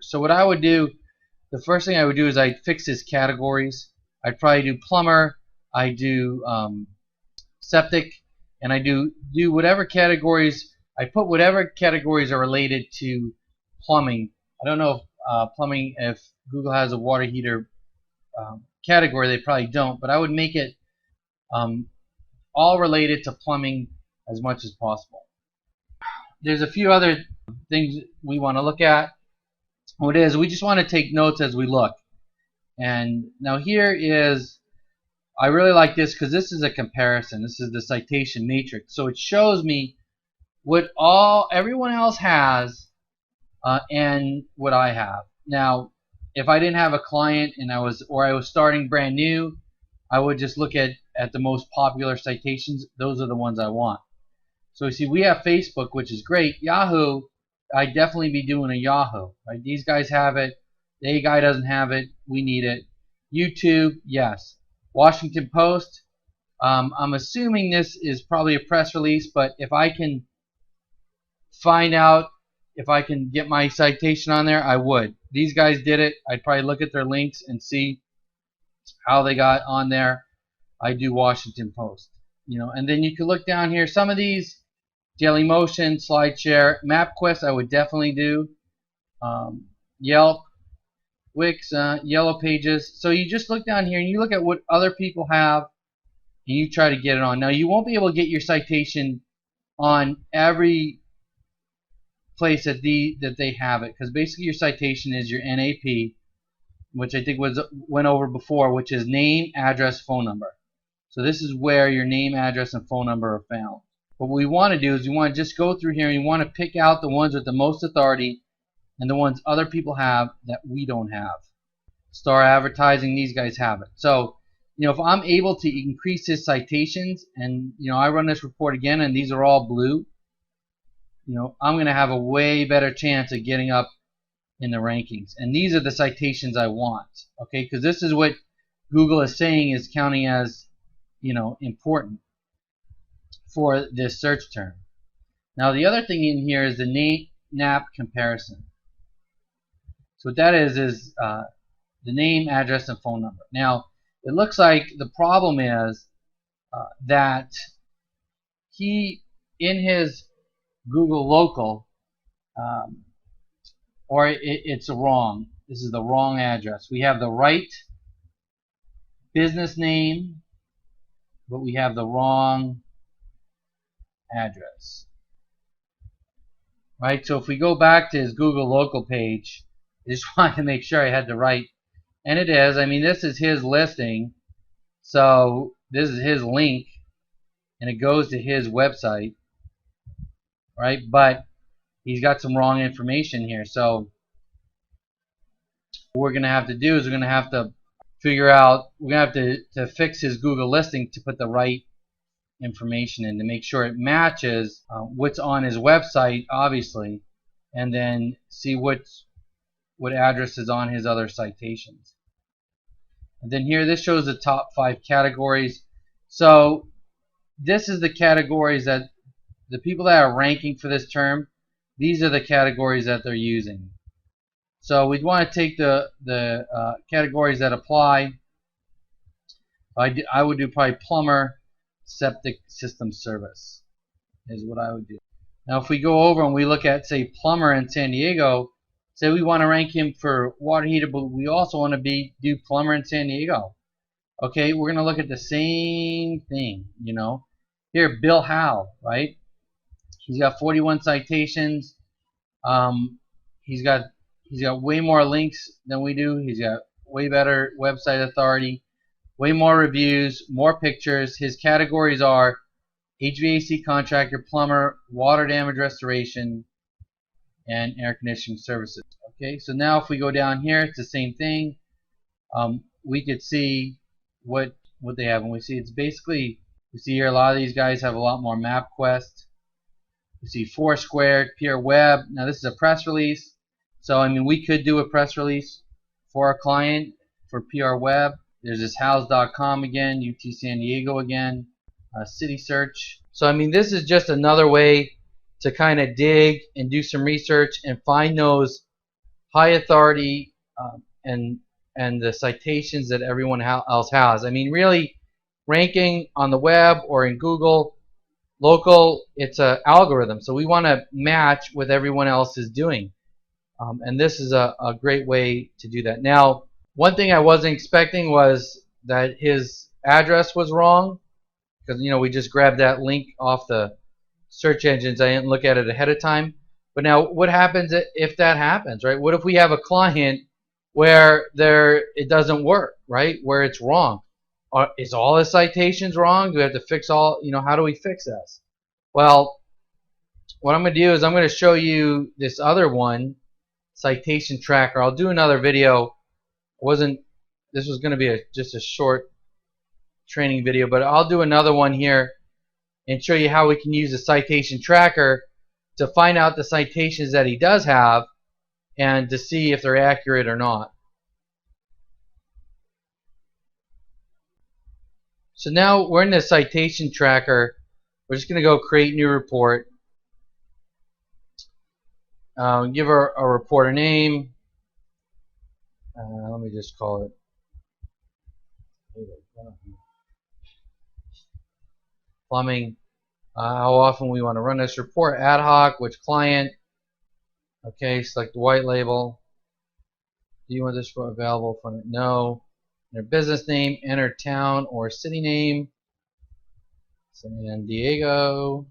So what I would do, the first thing I would do is I'd fix his categories. I'd probably do plumber, I do septic, and I do whatever categories. I put whatever categories are related to plumbing. I don't know if plumbing, if Google has a water heater category, they probably don't, but I would make it all related to plumbing as much as possible. There's a few other things we want to look at. What it is, we just want to take notes as we look. And now here is, I really like this because this is a comparison. This is the citation matrix. So it shows me what everyone else has and what I have. Now, if I didn't have a client and I was starting brand new, I would just look at the most popular citations. Those are the ones I want. So you see, we have Facebook, which is great. Yahoo, I'd definitely be doing a Yahoo. Right? These guys have it. The A guy doesn't have it. We need it. YouTube, yes. Washington Post, I'm assuming this is probably a press release, but if I can find out if I can get my citation on there, I would. These guys did it. I'd probably look at their links and see how they got on there. I do Washington Post, you know, and then you can look down here. Some of these, Daily Motion, SlideShare, MapQuest, I would definitely do. Yelp, Wix, Yellow Pages. So you just look down here and you look at what other people have and you try to get it on. Now you won't be able to get your citation on every place that they have it, because basically your citation is your NAP, which I think went over before, which is name, address, phone number. So this is where your name, address, and phone number are found. What we want to do is we want to just go through here and we want to pick out the ones with the most authority and the ones other people have that we don't have. Star Advertising, these guys have it. So, if I'm able to increase his citations, and I run this report again, and these are all blue, I'm going to have a way better chance of getting up in the rankings. And these are the citations I want, okay? Because this is what Google is saying is counting as, important for this search term. Now, the other thing in here is the NAP comparison. So what that is the name, address, and phone number. Now, it looks like the problem is that he, in his Google local, or it's wrong. This is the wrong address. We have the right business name, but we have the wrong address. Right? So if we go back to his Google local page, I just wanted to make sure I had the right, and it is. I mean, this is his listing, so this is his link, and it goes to his website, right? But he's got some wrong information here. So what we're going to have to do is we're going to have to figure out, we're going to have to fix his Google listing to put the right information in to make sure it matches what's on his website, obviously, and then see what address is on his other citations. And then here, this shows the top 5 categories. So this is the categories that the people that are ranking for this term, these are the categories that they're using. So we'd want to take the categories that apply. I would do probably plumber, septic system service is what I would do. Now if we go over and we look at, say, plumber in San Diego, say we want to rank him for water heater, but we also want to do plumber in San Diego. Okay, we're going to look at the same thing, Here, Bill Howe, right? He's got 41 citations. He's got way more links than we do. He's got way better website authority, way more reviews, more pictures. His categories are HVAC contractor, plumber, water damage restoration, and air conditioning services. Okay, so now if we go down here, it's the same thing. We could see what they have, and we see it's basically, we see here a lot of these guys have a lot more MapQuest. We see Foursquare, Pure Web. Now this is a press release, so I mean we could do a press release for a client for PR Web. There's this house.com again, UT San Diego again, City Search. So I mean this is just another way to kind of dig and do some research and find those high authority and the citations that everyone else has. I mean really, ranking on the web or in Google local, it's an algorithm, so we want to match what everyone else is doing, and this is a great way to do that. Now, one thing I wasn't expecting was that his address was wrong, because we just grabbed that link off the search engines. I didn't look at it ahead of time. But now, what happens if that happens, right? What if we have a client where it doesn't work, right? Where it's wrong? Is all his citations wrong? Do we have to fix all, how do we fix this? Well, what I'm going to do is I'm going to show you this other one, citation tracker. I'll do another video. This was going to be just a short training video, but I'll do another one here and show you how we can use a citation tracker to find out the citations that he does have and to see if they're accurate or not. So now we're in the citation tracker. We're just going to go create new report. Give our report a name. Let me just call it plumbing. How often we want to run this report. Ad hoc, which client. Okay, select the white label. Do you want this available for no? Their business name, enter town or city name. San Diego.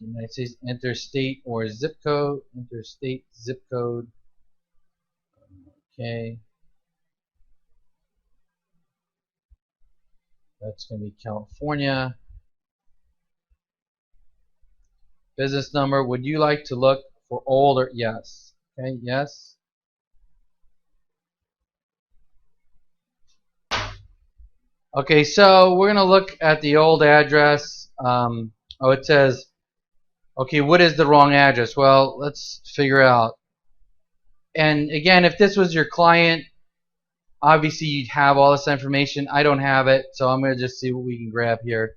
United States, enter state or zip code. Enter state, zip code. Okay. That's going to be California. Business number. Would you like to look for old or yes? Okay, yes. Okay, so we're gonna look at the old address. Oh, it says, okay, what is the wrong address? Well, let's figure out. And again, if this was your client, obviously you'd have all this information. I don't have it, so I'm gonna just see what we can grab here.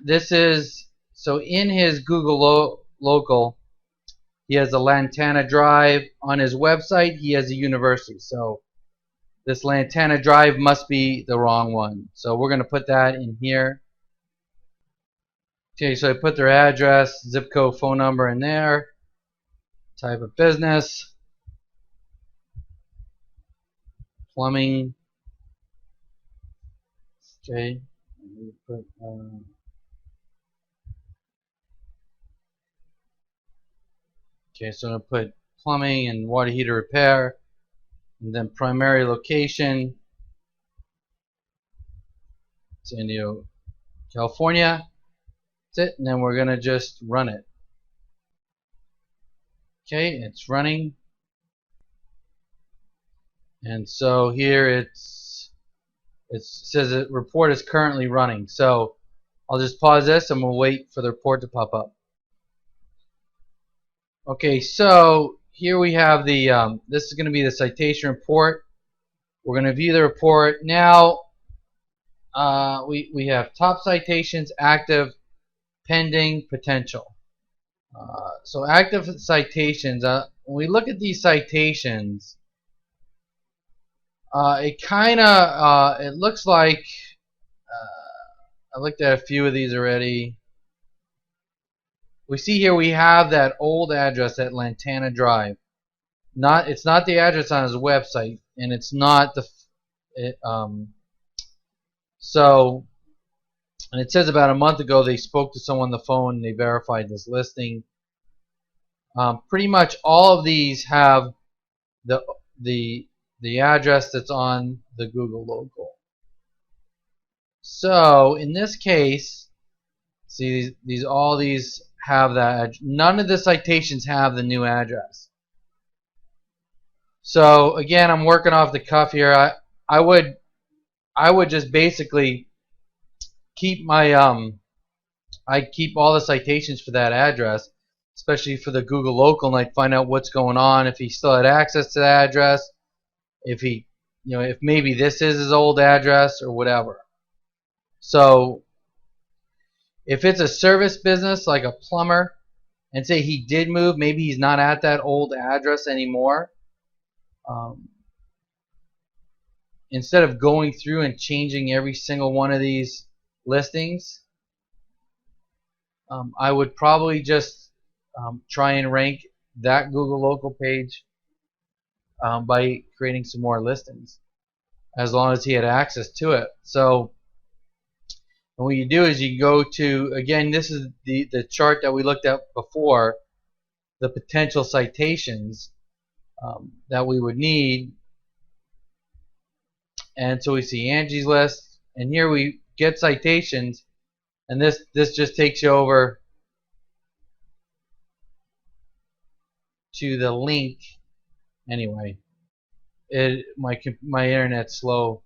This is, so in his Google local, he has a Lantana Drive. On his website, he has a university. So this Lantana Drive must be the wrong one. So we're going to put that in here. Okay, so I put their address, zip code, phone number in there, type of business, plumbing. Okay, put, okay, so I'm going to put plumbing and water heater repair, and then primary location, San Diego, California. That's it, and then we're going to just run it. Okay, it's running. And so here it says the report is currently running. So I'll just pause this and we'll wait for the report to pop up. Okay, so here we have the, this is going to be the citation report. We're going to view the report. Now we have top citations, active, pending, potential. So active citations, when we look at these citations, it kind of, it looks like, I looked at a few of these already. We see here we have that old address at Lantana Drive. It's not the address on his website, and it's not the, so, and it says about a month ago they spoke to someone on the phone and they verified this listing. Pretty much all of these have the address that's on the Google local. So in this case, see all these have that. None of the citations have the new address. So again, I'm working off the cuff here. I would just basically keep my I keep all the citations for that address, especially for the Google local, and I'd find out what's going on, if he still had access to the address, if he, if maybe this is his old address or whatever. So if it's a service business like a plumber, and say he did move, maybe he's not at that old address anymore, instead of going through and changing every single one of these listings, I would probably just try and rank that Google local page by creating some more listings, as long as he had access to it. So and what you do is you go to, again, this is the chart that we looked at before, the potential citations that we would need. And so we see Angie's list, and here we get citations, and this just takes you over to the link. Anyway, my internet's slow,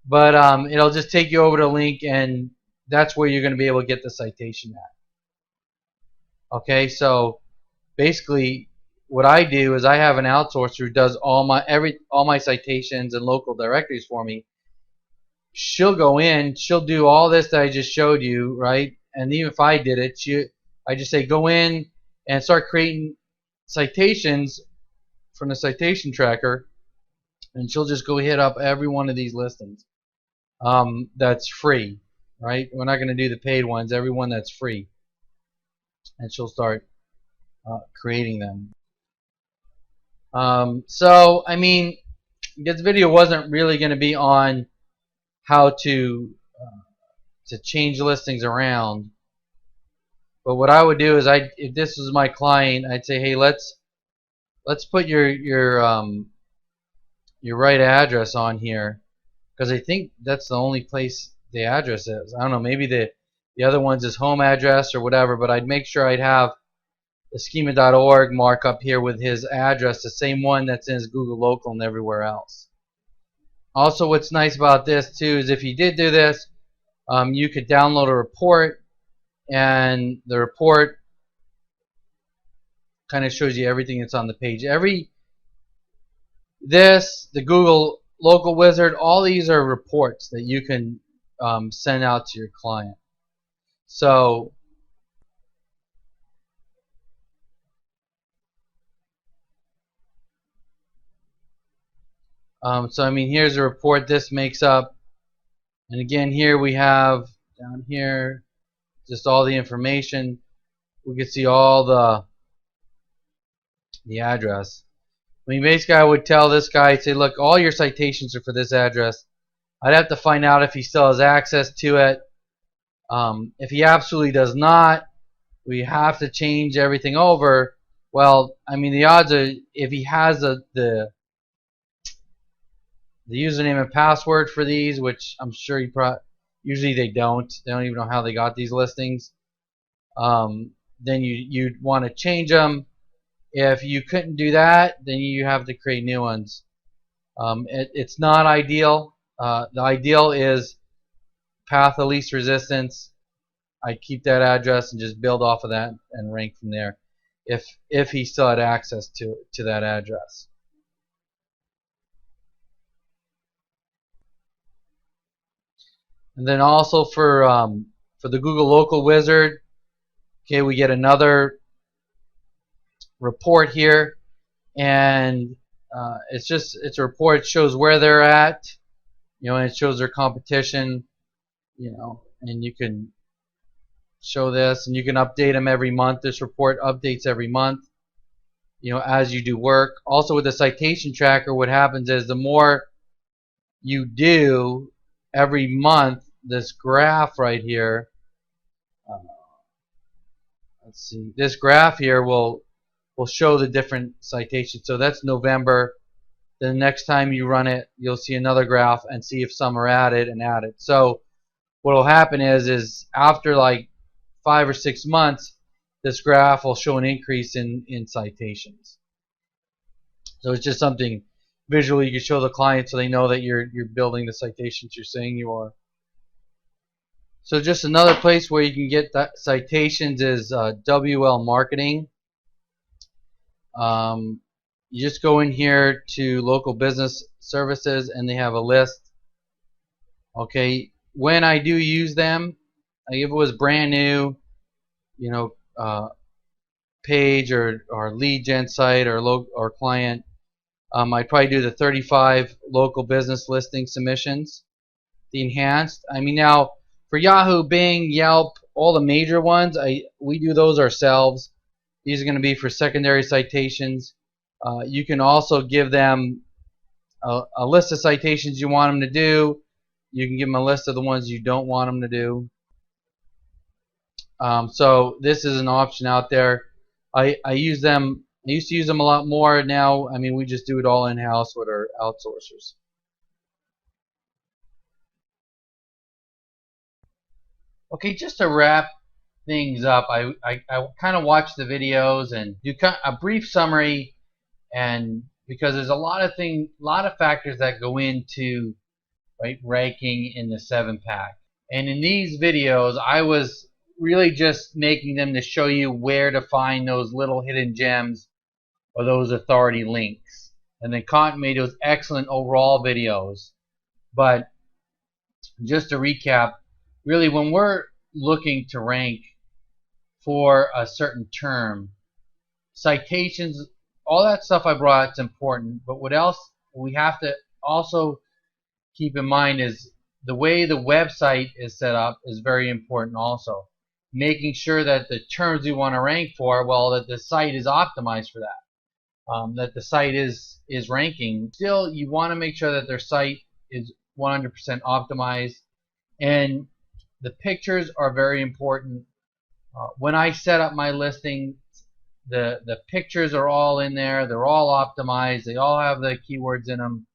but it'll just take you over to the link, and that's where you're going to be able to get the citation at. Okay, so basically what I do is I have an outsourcer who does all my citations and local directories for me. She'll go in, she'll do all this that I just showed you, right? And even if I did it, I just say go in and start creating citations from the citation tracker, and she'll just go hit up every one of these listings that's free, right? We're not going to do the paid ones, every one that's free, and she'll start creating them. So I mean, this video wasn't really going to be on how to change listings around, but what I would do is if this was my client, I'd say, hey, let's put your right address on here, because I think that's the only place the address is. I don't know, maybe the other one's his home address or whatever, but I'd make sure I'd have the schema.org markup here with his address, the same one that's in his Google local and everywhere else. Also, what's nice about this too is if you did do this, you could download a report, and the report kind of shows you everything that's on the page. The Google Local Wizard, all these are reports that you can send out to your client. So I mean, here's a report this makes up, and again here we have down here just all the information. We can see all the address. I mean, basically I would tell this guy, say, look, all your citations are for this address. I'd have to find out if he still has access to it. If he absolutely does not, we have to change everything over. Well, I mean, the odds are if he has the username and password for these, which I'm sure he usually they don't. They don't even know how they got these listings. Then you'd want to change them. If you couldn't do that, then you have to create new ones. It's not ideal. The ideal is path of least resistance. I keep that address and just build off of that and rank from there. If he still had access to that address. And then also for the Google Local Wizard, okay, we get another report here, and it's a report. It shows where they're at, and it shows their competition, and you can show this, and you can update them every month. This report updates every month, as you do work. Also with the citation tracker, what happens is the more you do every month, this graph right here, let's see, this graph here will show the different citations. So that's November. Then the next time you run it, you'll see another graph and see if some are added and added. So what will happen is after like 5 or 6 months, this graph will show an increase in citations. So it's just something visually you can show the client so they know that you're building the citations you're saying you are. So just another place where you can get that citations is WL Marketing. You just go in here to local business services, and they have a list. Okay, when I do use them, like if it was brand new, page or lead gen site or client, I'd probably do the 35 local business listing submissions, the enhanced. I mean, now for Yahoo, Bing, Yelp, all the major ones, we do those ourselves. These are going to be for secondary citations. You can also give them a list of citations you want them to do. You can give them a list of the ones you don't want them to do. So this is an option out there. I use them. I used to use them a lot more. Now, I mean, we just do it all in-house with our outsourcers. Okay, just to wrap things up, I kind of watch the videos and do a brief summary, and because there's a lot of factors that go into ranking in the 7-pack. And in these videos, I was really just making them to show you where to find those little hidden gems or those authority links. And then Cotton made those excellent overall videos. But just to recap, really when we're looking to rank for a certain term, citations, all that stuff I brought, it's important. But what else we have to also keep in mind is the way the website is set up is very important also. Making sure that the terms we want to rank for, well, that the site is optimized for that. That the site is ranking. Still, you want to make sure that their site is 100% optimized. And the pictures are very important. When I set up my listing, the pictures are all in there. They're all optimized. They all have the keywords in them.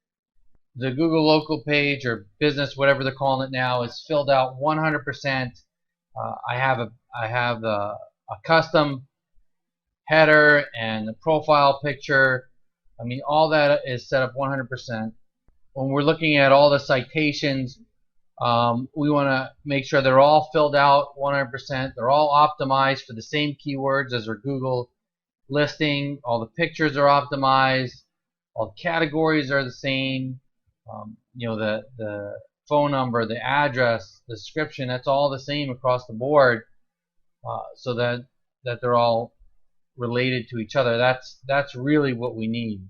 The Google local page or business, whatever they're calling it now, is filled out 100%. I have a custom header and the profile picture. I mean, all that is set up 100%. when we're looking at all the citations, we want to make sure they're all filled out 100%. They're all optimized for the same keywords as our Google listing. All the pictures are optimized. All the categories are the same. You know, the phone number, the address, the description, that's all the same across the board, so that they're all related to each other. That's really what we need.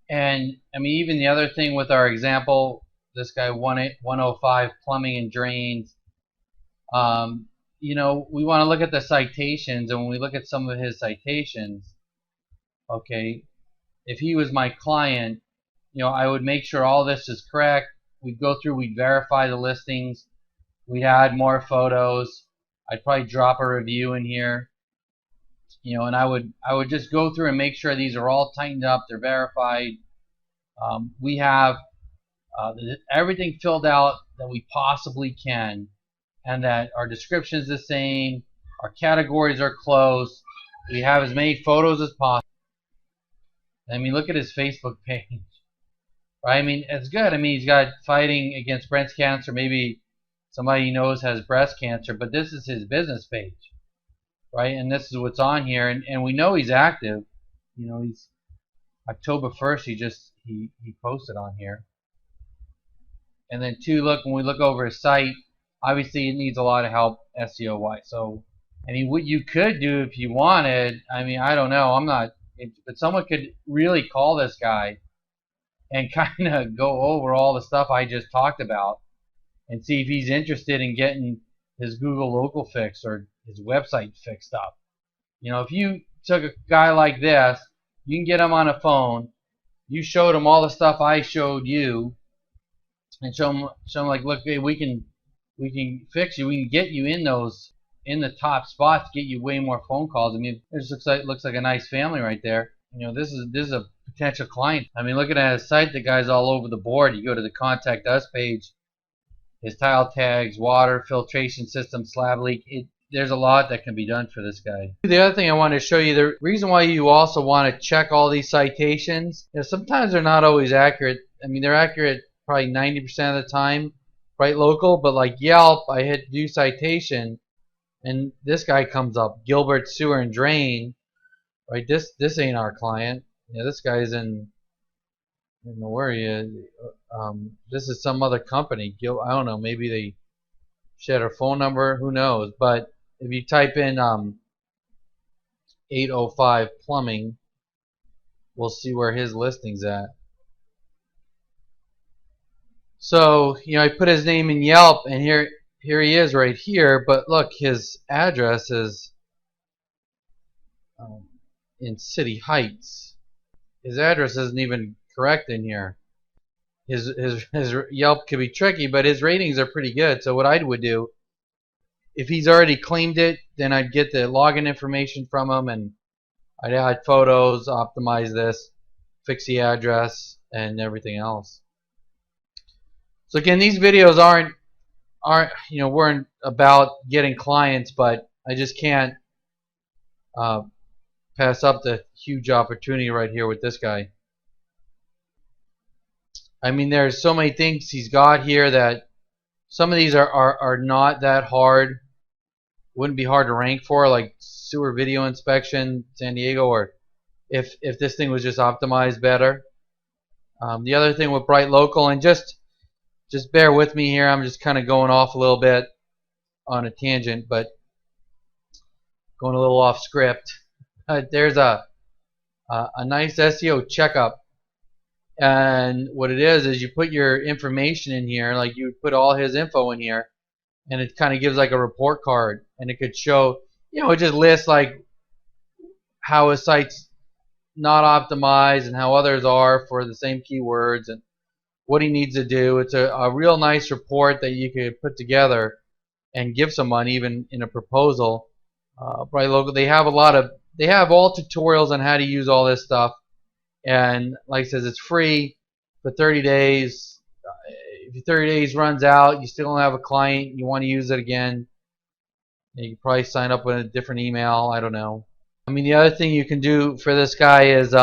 And I mean, even the other thing with our example, this guy 105 plumbing and drains. You know, we want to look at the citations, and when we look at some of his citations, okay, if he was my client, you know, I would make sure all this is correct. We'd go through, we'd verify the listings, we'd add more photos. I'd probably drop a review in here, you know, and I would just go through and make sure these are all tightened up, they're verified. We have everything filled out that we possibly can, and that our description is the same, our categories are close, we have as many photos as possible. I mean, look at his Facebook page, right? I mean, it's good. I mean, he's got fighting against breast cancer. Maybe somebody he knows has breast cancer, but this is his business page, right? And this is what's on here, and we know he's active. You know, he's October 1st. He posted on here. And then two, look, when we look over his site, obviously it needs a lot of help SEO-wise. So, I mean, what you could do if you wanted, I mean, I don't know, I'm not, but someone could really call this guy and kind of go over all the stuff I just talked about and see if he's interested in getting his Google local fix or his website fixed up. You know, if you took a guy like this, you can get him on a phone, you showed him all the stuff I showed you, and show him like, look, hey, we can fix you, we can get you in the top spots, get you way more phone calls. I mean, this looks like a nice family right there. You know, this is a potential client. I mean, looking at his site, the guy's all over the board. You go to the contact us page, his tile tags, water filtration system, slab leak. There's a lot that can be done for this guy. The other thing I want to show you, the reason why you also want to check all these citations, you know, sometimes they're not always accurate. I mean, they're accurate probably 90% of the time, right, local, but like Yelp, I hit do citation, and this guy comes up, Gilbert Sewer and Drain, right? This ain't our client. Yeah, this guy's in, I don't know where he is. This is some other company. I don't know. Maybe they shared a phone number. Who knows? But if you type in 805 plumbing, we'll see where his listing's at. So, you know, I put his name in Yelp, and here he is right here. But look, his address is in City Heights. His address isn't even correct in here. His Yelp could be tricky, but his ratings are pretty good. So what I would do, if he's already claimed it, then I'd get the login information from him, and I'd add photos, optimize this, fix the address, and everything else. So again, these videos aren't weren't about getting clients, but I just can't pass up the huge opportunity right here with this guy. I mean, there's so many things he's got here that some of these are not that hard. Wouldn't be hard to rank for, like sewer video inspection, San Diego, or if this thing was just optimized better. The other thing with Bright Local, and just bear with me here, I'm just kind of going off a little bit on a tangent, but going a little off script. There's a nice SEO checkup. And what it is you put your information in here, like you would put all his info in here, and it kind of gives like a report card, and it could show, you know, it just lists like how his site's not optimized and how others are for the same keywords and what he needs to do. It's a real nice report that you could put together and give someone even in a proposal. Bright Local, they have all tutorials on how to use all this stuff. And like I said, it's free for 30 days. If your 30 days runs out, you still don't have a client, you want to use it again, you can probably sign up with a different email. I don't know. I mean, the other thing you can do for this guy is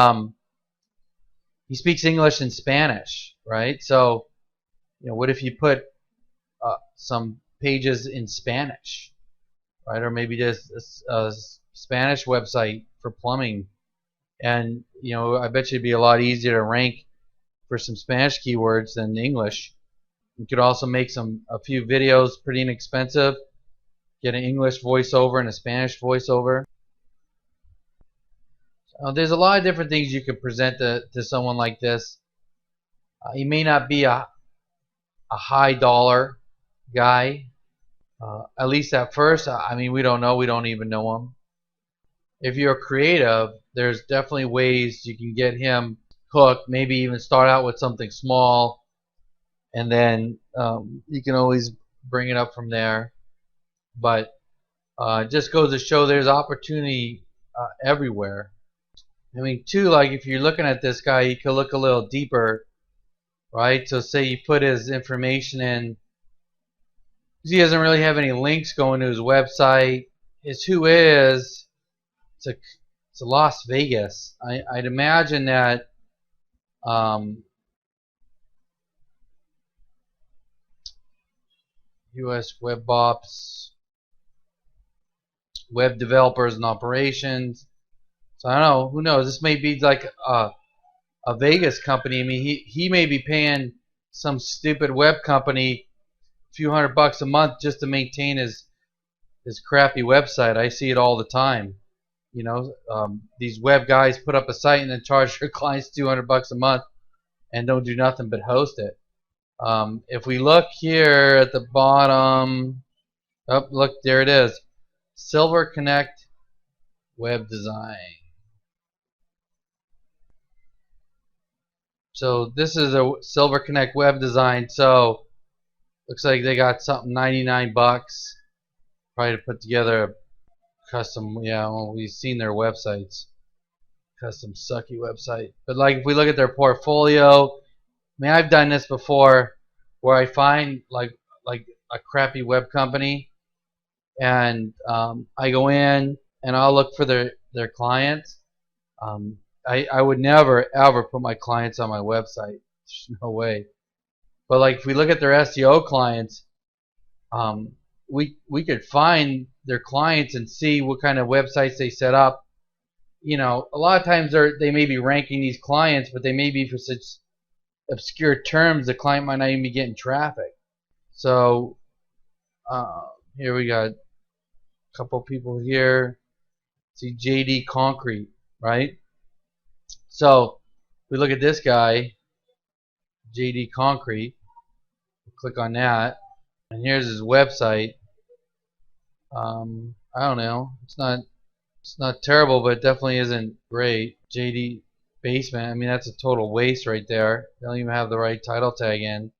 he speaks English and Spanish, right? So, what if you put some pages in Spanish, right? Or maybe just a Spanish website for plumbing, and I bet you it'd be a lot easier to rank for some Spanish keywords than English. You could also make a few videos pretty inexpensive, get an English voiceover and a Spanish voiceover. There's a lot of different things you could present to someone like this. He may not be a high dollar guy, at least at first. I mean, we don't know. We don't even know him. If you're creative, there's definitely ways you can get him hooked. Maybe even start out with something small, and then you can always bring it up from there. But it just goes to show there's opportunity everywhere. I mean, too, like if you're looking at this guy, you could look a little deeper, right? So say you put his information in. He doesn't really have any links going to his website. It's it's a Las Vegas. I'd imagine that U.S. Web Ops, web developers and operations. So I don't know. Who knows? This may be like a Vegas company. I mean, he may be paying some stupid web company a few $100 a month just to maintain his crappy website. I see it all the time. These web guys put up a site and then charge their clients $200 a month and don't do nothing but host it. If we look here at the bottom, oh, look, there it is. Silver Connect Web Design. So this is a Silver Connect Web Design. So looks like they got something $99. Probably to put together a custom. Yeah, well, we've seen their websites. Custom sucky website. But like if we look at their portfolio, I mean, I've done this before where I find like a crappy web company, and I go in and I'll look for their clients. I would never ever put my clients on my website. There's no way. But like if we look at their SEO clients, we could find their clients and see what kind of websites they set up. A lot of times they may be ranking these clients, but they may be for such obscure terms the client might not even be getting traffic. So here we got a couple people here. See JD Concrete, right? So we look at this guy, JD Concrete. Click on that, and here's his website. I don't know. It's not terrible, but it definitely isn't great. JD Basement. I mean, that's a total waste right there. They don't even have the right title tag in.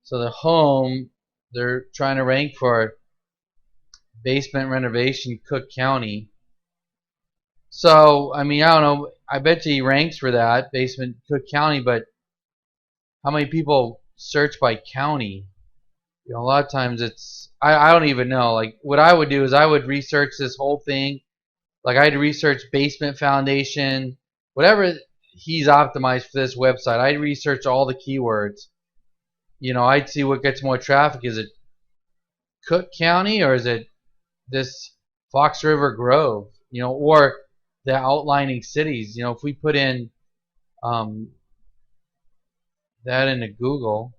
So the home, they're trying to rank for basement renovation, Cook County. So I mean, I don't know. I bet you he ranks for that basement, Cook County, but how many people search by county? A lot of times it's I don't even know. Like what I would do is I would research this whole thing. Like I'd research basement foundation, whatever he's optimized for this website. I'd research all the keywords. I'd see what gets more traffic. Is it Cook County or is it this Fox River Grove? Or the outlining cities. If we put in that into Google.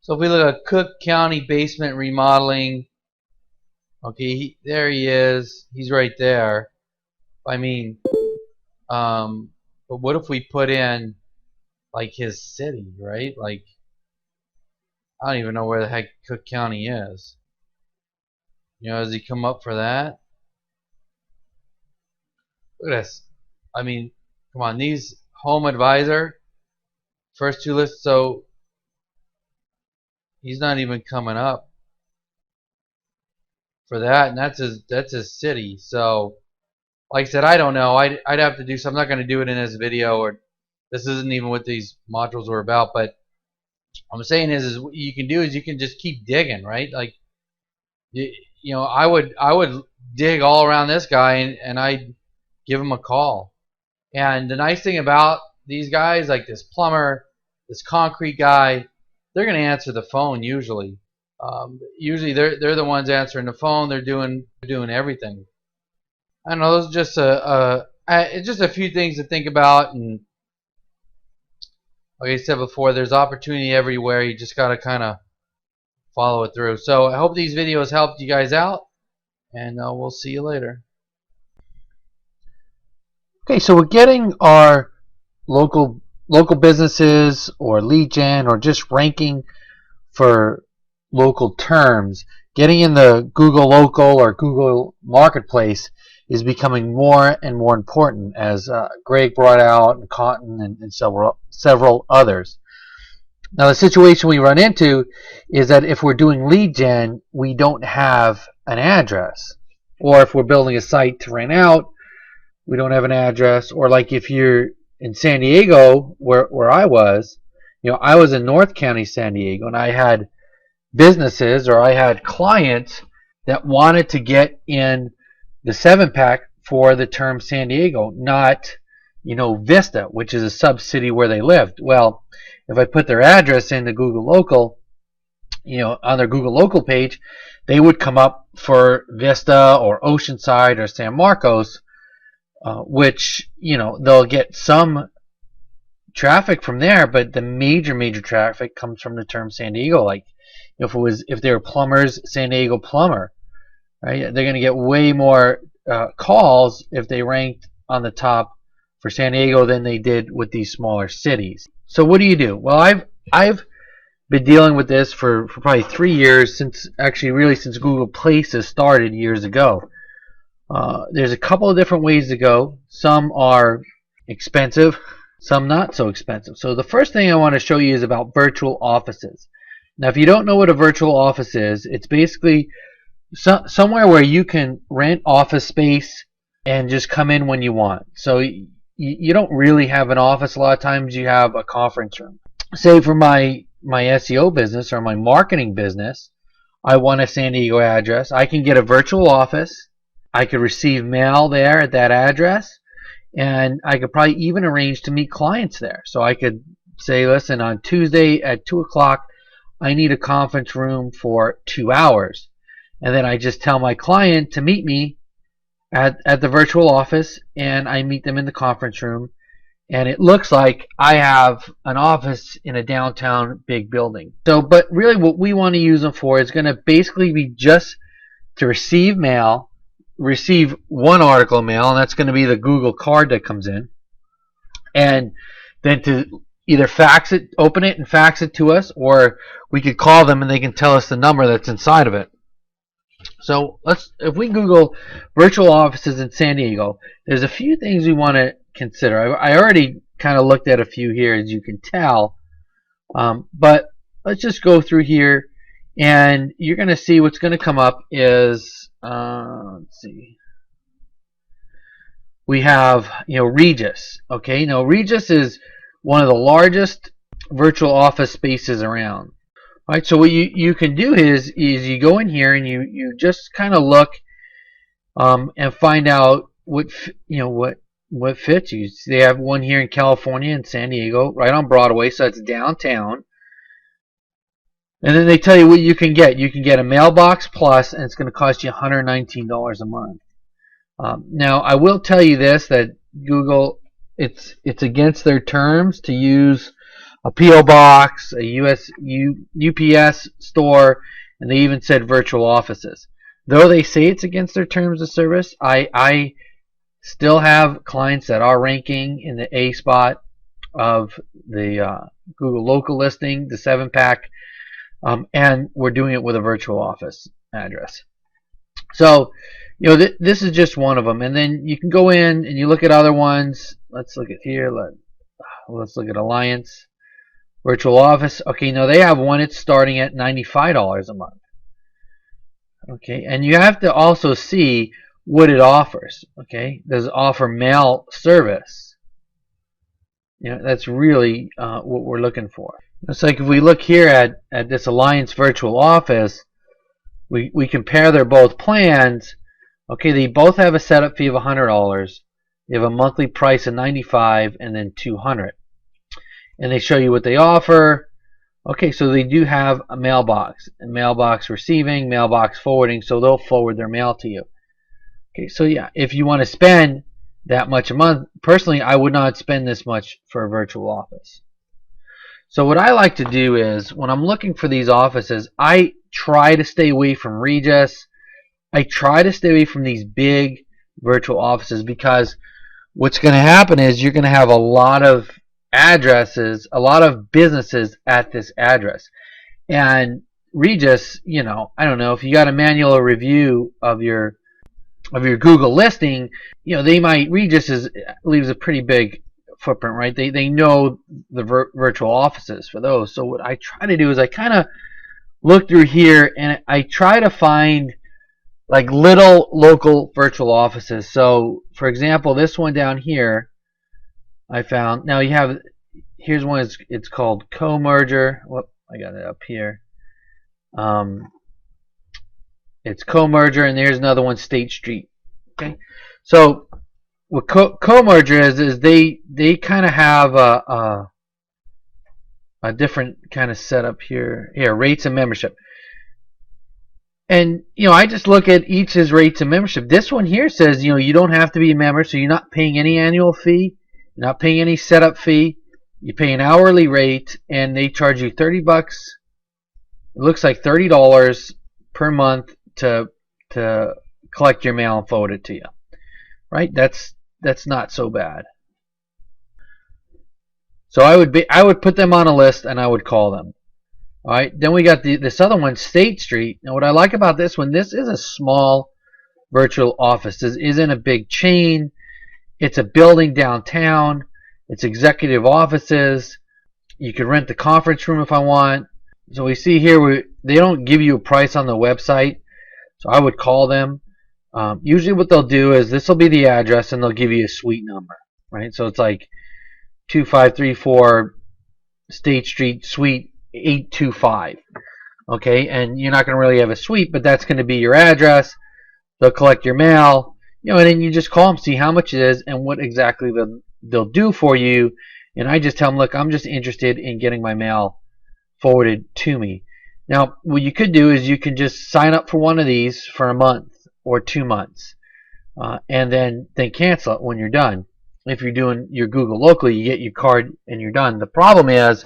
So if we look at Cook County basement remodeling, okay, there he is. He's right there. I mean, but what if we put in like his city, right? Like, I don't even know where the heck Cook County is. Does he come up for that? Look at this. I mean, come on, these Home Advisor, first two lists, so he's not even coming up for that, and that's his city. So like I said, I don't know. I'd have to do something. I'm not going to do it in this video, or this isn't even what these modules were about. But what I'm saying is what you can do is you can just keep digging, right? Like I would dig all around this guy, and I'd give them a call. And the nice thing about these guys, like this plumber, this concrete guy, they're going to answer the phone usually. Usually they're the ones answering the phone. They're doing everything. I don't know. Those are just a few things to think about. And like I said before, there's opportunity everywhere. You just got to kind of follow it through. So I hope these videos helped you guys out, and we'll see you later. Okay, so we're getting our local businesses or lead gen or just ranking for local terms. Getting in the Google Local or Google Marketplace is becoming more and more important, as Greg brought out, and Cotton, and several others. Now, the situation we run into is that if we're doing lead gen, we don't have an address. Or if we're building a site to rent out, we don't have an address. Or like if you're in San Diego, where I was, I was in North County, San Diego, and I had businesses, or I had clients that wanted to get in the 7-pack for the term San Diego, not Vista, which is a sub-city where they lived. Well, if I put their address in the Google Local, on their Google Local page, they would come up for Vista or Oceanside or San Marcos, which they'll get some traffic from there, but the major traffic comes from the term San Diego. Like if they were plumbers, San Diego plumber, right? They're going to get way more calls if they ranked on the top for San Diego than they did with these smaller cities. So what do you do? Well, I've been dealing with this for probably 3 years, since Google Places started years ago. There's a couple of different ways to go. Some are expensive, some not so expensive. So the first thing I want to show you is about virtual offices. Now, if you don't know what a virtual office is, it's basically somewhere where you can rent office space and just come in when you want. So you don't really have an office. A lot of times you have a conference room. Say for my SEO business or my marketing business, I want a San Diego address. I can get a virtual office. I could receive mail there at that address, and I could probably even arrange to meet clients there. So I could say, listen, on Tuesday at 2 o'clock, I need a conference room for 2 hours. And then I just tell my client to meet me at the virtual office, and I meet them in the conference room. And it looks like I have an office in a downtown big building. So, but really what we want to use them for is going to basically be just to receive mail, receive one article of mail, and that's going to be the Google card that comes in, and then to either open it and fax it to us, or we could call them and they can tell us the number that's inside of it. So if we Google virtual offices in San Diego, there's a few things we want to consider. I already kind of looked at a few here, as you can tell, but let's just go through here, and you're going to see what's going to come up is let's see. We have Regis. Okay, now Regis is one of the largest virtual office spaces around. All right, so what you can do is you go in here and you just kind of look and find out what fits you. They have one here in California, in San Diego, right on Broadway, so it's downtown. And then they tell you what you can get. You can get a mailbox plus, and it's going to cost you $119 a month. Now, I will tell you this, that Google, it's against their terms to use a P.O. box, a UPS store, and they even said virtual offices. Though they say it's against their terms of service, I still have clients that are ranking in the A spot of the Google local listing, the 7-pack, and we're doing it with a virtual office address. So, this is just one of them, and then you can go in and you look at other ones. Let's look at here. Let's look at Alliance Virtual Office. Okay, now they have one. It's starting at $95 a month. Okay, and you have to also see what it offers. Okay, does it offer mail service? That's really what we're looking for. It's like if we look here at this Alliance Virtual Office, we compare their both plans. Okay, they both have a setup fee of $100. They have a monthly price of $95 and then $200. And they show you what they offer. Okay, so they do have a mailbox, receiving, mailbox forwarding, so they'll forward their mail to you. Okay, so yeah, if you want to spend that much a month, personally, I would not spend this much for a virtual office. So what I like to do is, when I'm looking for these offices, I try to stay away from Regus. I try to stay away from these big virtual offices, because what's going to happen is you're going to have a lot of addresses, a lot of businesses at this address. And Regus, you know, I don't know, if you got a manual review of your Google listing, you know, they might, Regus leaves a pretty big footprint, right? They know the virtual offices for those. So what I try to do is I kind of look through here and I try to find like little local virtual offices. So for example, this one down here I found. Now you have, here's one, it's called Co-Merger. Whoop, I got it up here. It's Co-Merger, and there's another one, State Street. Okay, so what Co-Merger is they kind of have a different kind of setup here. Here, rates and membership. And you know, I just look at each's rates and membership. This one here says, you know, you don't have to be a member, so you're not paying any annual fee, you're not paying any setup fee. You pay an hourly rate, and they charge you $30. It looks like $30 per month to collect your mail and forward it to you. Right? That's not so bad. So I would put them on a list and I would call them. All right. Then we got this other one, State Street. Now what I like about this one, this is a small virtual office. This isn't a big chain. It's a building downtown. It's executive offices. You can rent the conference room if I want. So we see here they don't give you a price on the website. So I would call them. Usually what they'll do is, this will be the address and they'll give you a suite number, right? So it's like 2534 State Street, suite 825. Okay, and you're not going to really have a suite, but that's going to be your address. They'll collect your mail, you know, and then you just call them, see how much it is and what exactly they'll do for you. And I just tell them, look, I'm just interested in getting my mail forwarded to me. Now, what you could do is you can just sign up for one of these for a month or 2 months, and then cancel it when you're done. If you're doing your Google locally, you get your card and you're done. The problem is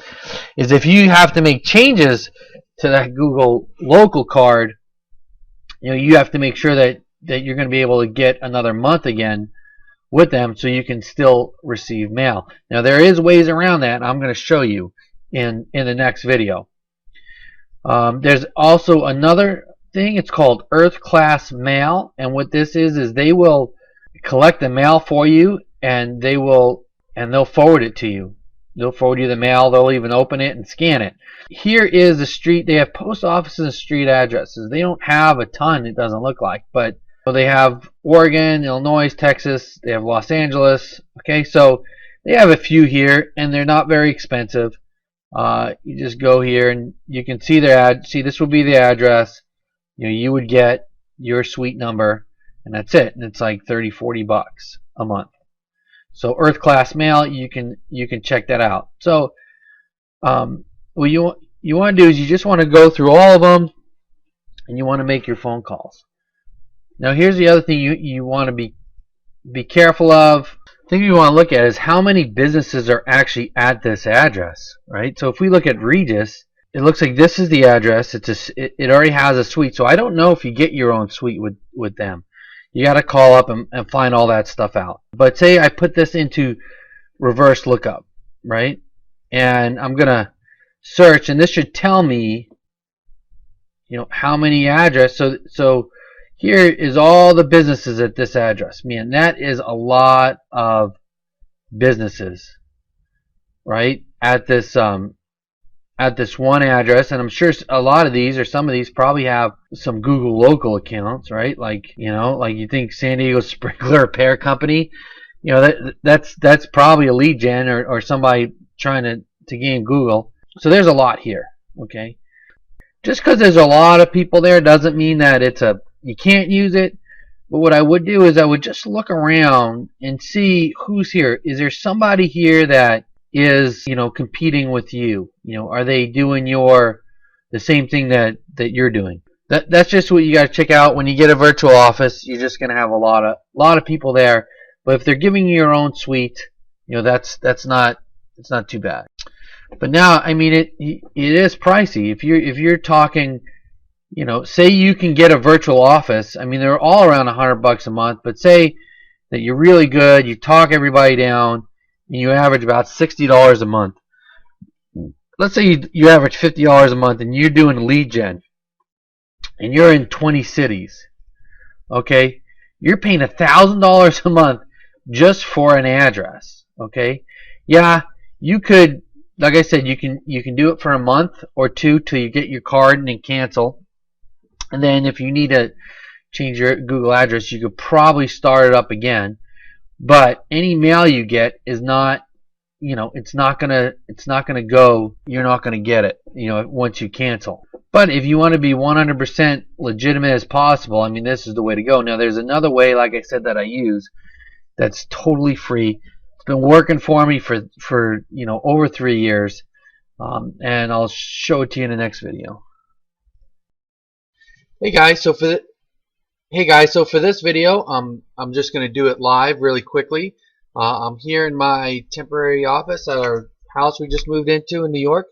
if you have to make changes to that Google local card, you know, you have to make sure that you're going to be able to get another month again with them, so you can still receive mail. Now there is ways around that, and I'm going to show you in the next video. There's also another thing. It's called Earth Class Mail, and what this is they will collect the mail for you, and they'll forward it to you. They'll forward you the mail. They'll even open it and scan it. Here is the street. They have post offices and street addresses. They don't have a ton, it doesn't look like, but they have Oregon, Illinois, Texas. They have Los Angeles. Okay, so they have a few here, and they're not very expensive. You just go here and you can see their ad. See, this will be the address. You know, you would get your suite number, and that's it. And it's like $30-40 a month. So Earth Class Mail, you can check that out. So what you want to do is you just want to go through all of them, and you want to make your phone calls. Now here's the other thing you want to be careful of. The thing you want to look at is how many businesses are actually at this address, right? So if we look at Regus, it looks like this is the address. It already has a suite. So I don't know if you get your own suite with them. You got to call up and find all that stuff out. But say I put this into reverse lookup, right? And I'm going to search, and this should tell me, you know, how many addresses. So here is all the businesses at this address. Man, that is a lot of businesses, right? At this one address, and I'm sure a lot of these or some of these probably have some Google local accounts, right? Like, you know, like you think San Diego Sprinkler Repair Company, you know, that's probably a lead gen or somebody trying to game Google. So there's a lot here, okay? Just because there's a lot of people there doesn't mean that you can't use it. But what I would do is I would just look around and see who's here. Is there somebody here that is, competing with you? Are they doing the same thing that you're doing? That's just what you got to check out when you get a virtual office. You're just going to have a lot of people there. But if they're giving you your own suite, that's not it's not too bad. But now, I mean, it is pricey. If you're talking, say you can get a virtual office. I mean, they're all around $100 a month. But say that you're really good, you talk everybody down, and you average about $60 a month. Let's say you average $50 a month, and you're doing lead gen, and you're in 20 cities. Okay, you're paying $1,000 a month just for an address. Okay, yeah, you could, like I said, you can do it for a month or two till you get your card and then cancel. And then if you need to change your Google address, you could probably start it up again. But any mail you get is not, it's not gonna go. You're not gonna get it, once you cancel. But if you want to be 100% legitimate as possible, I mean, this is the way to go. Now, there's another way, like I said, that I use that's totally free. It's been working for me for over 3 years, and I'll show it to you in the next video. Hey guys, so for this video, I'm just going to do it live really quickly. I'm here in my temporary office at our house we just moved into in New York.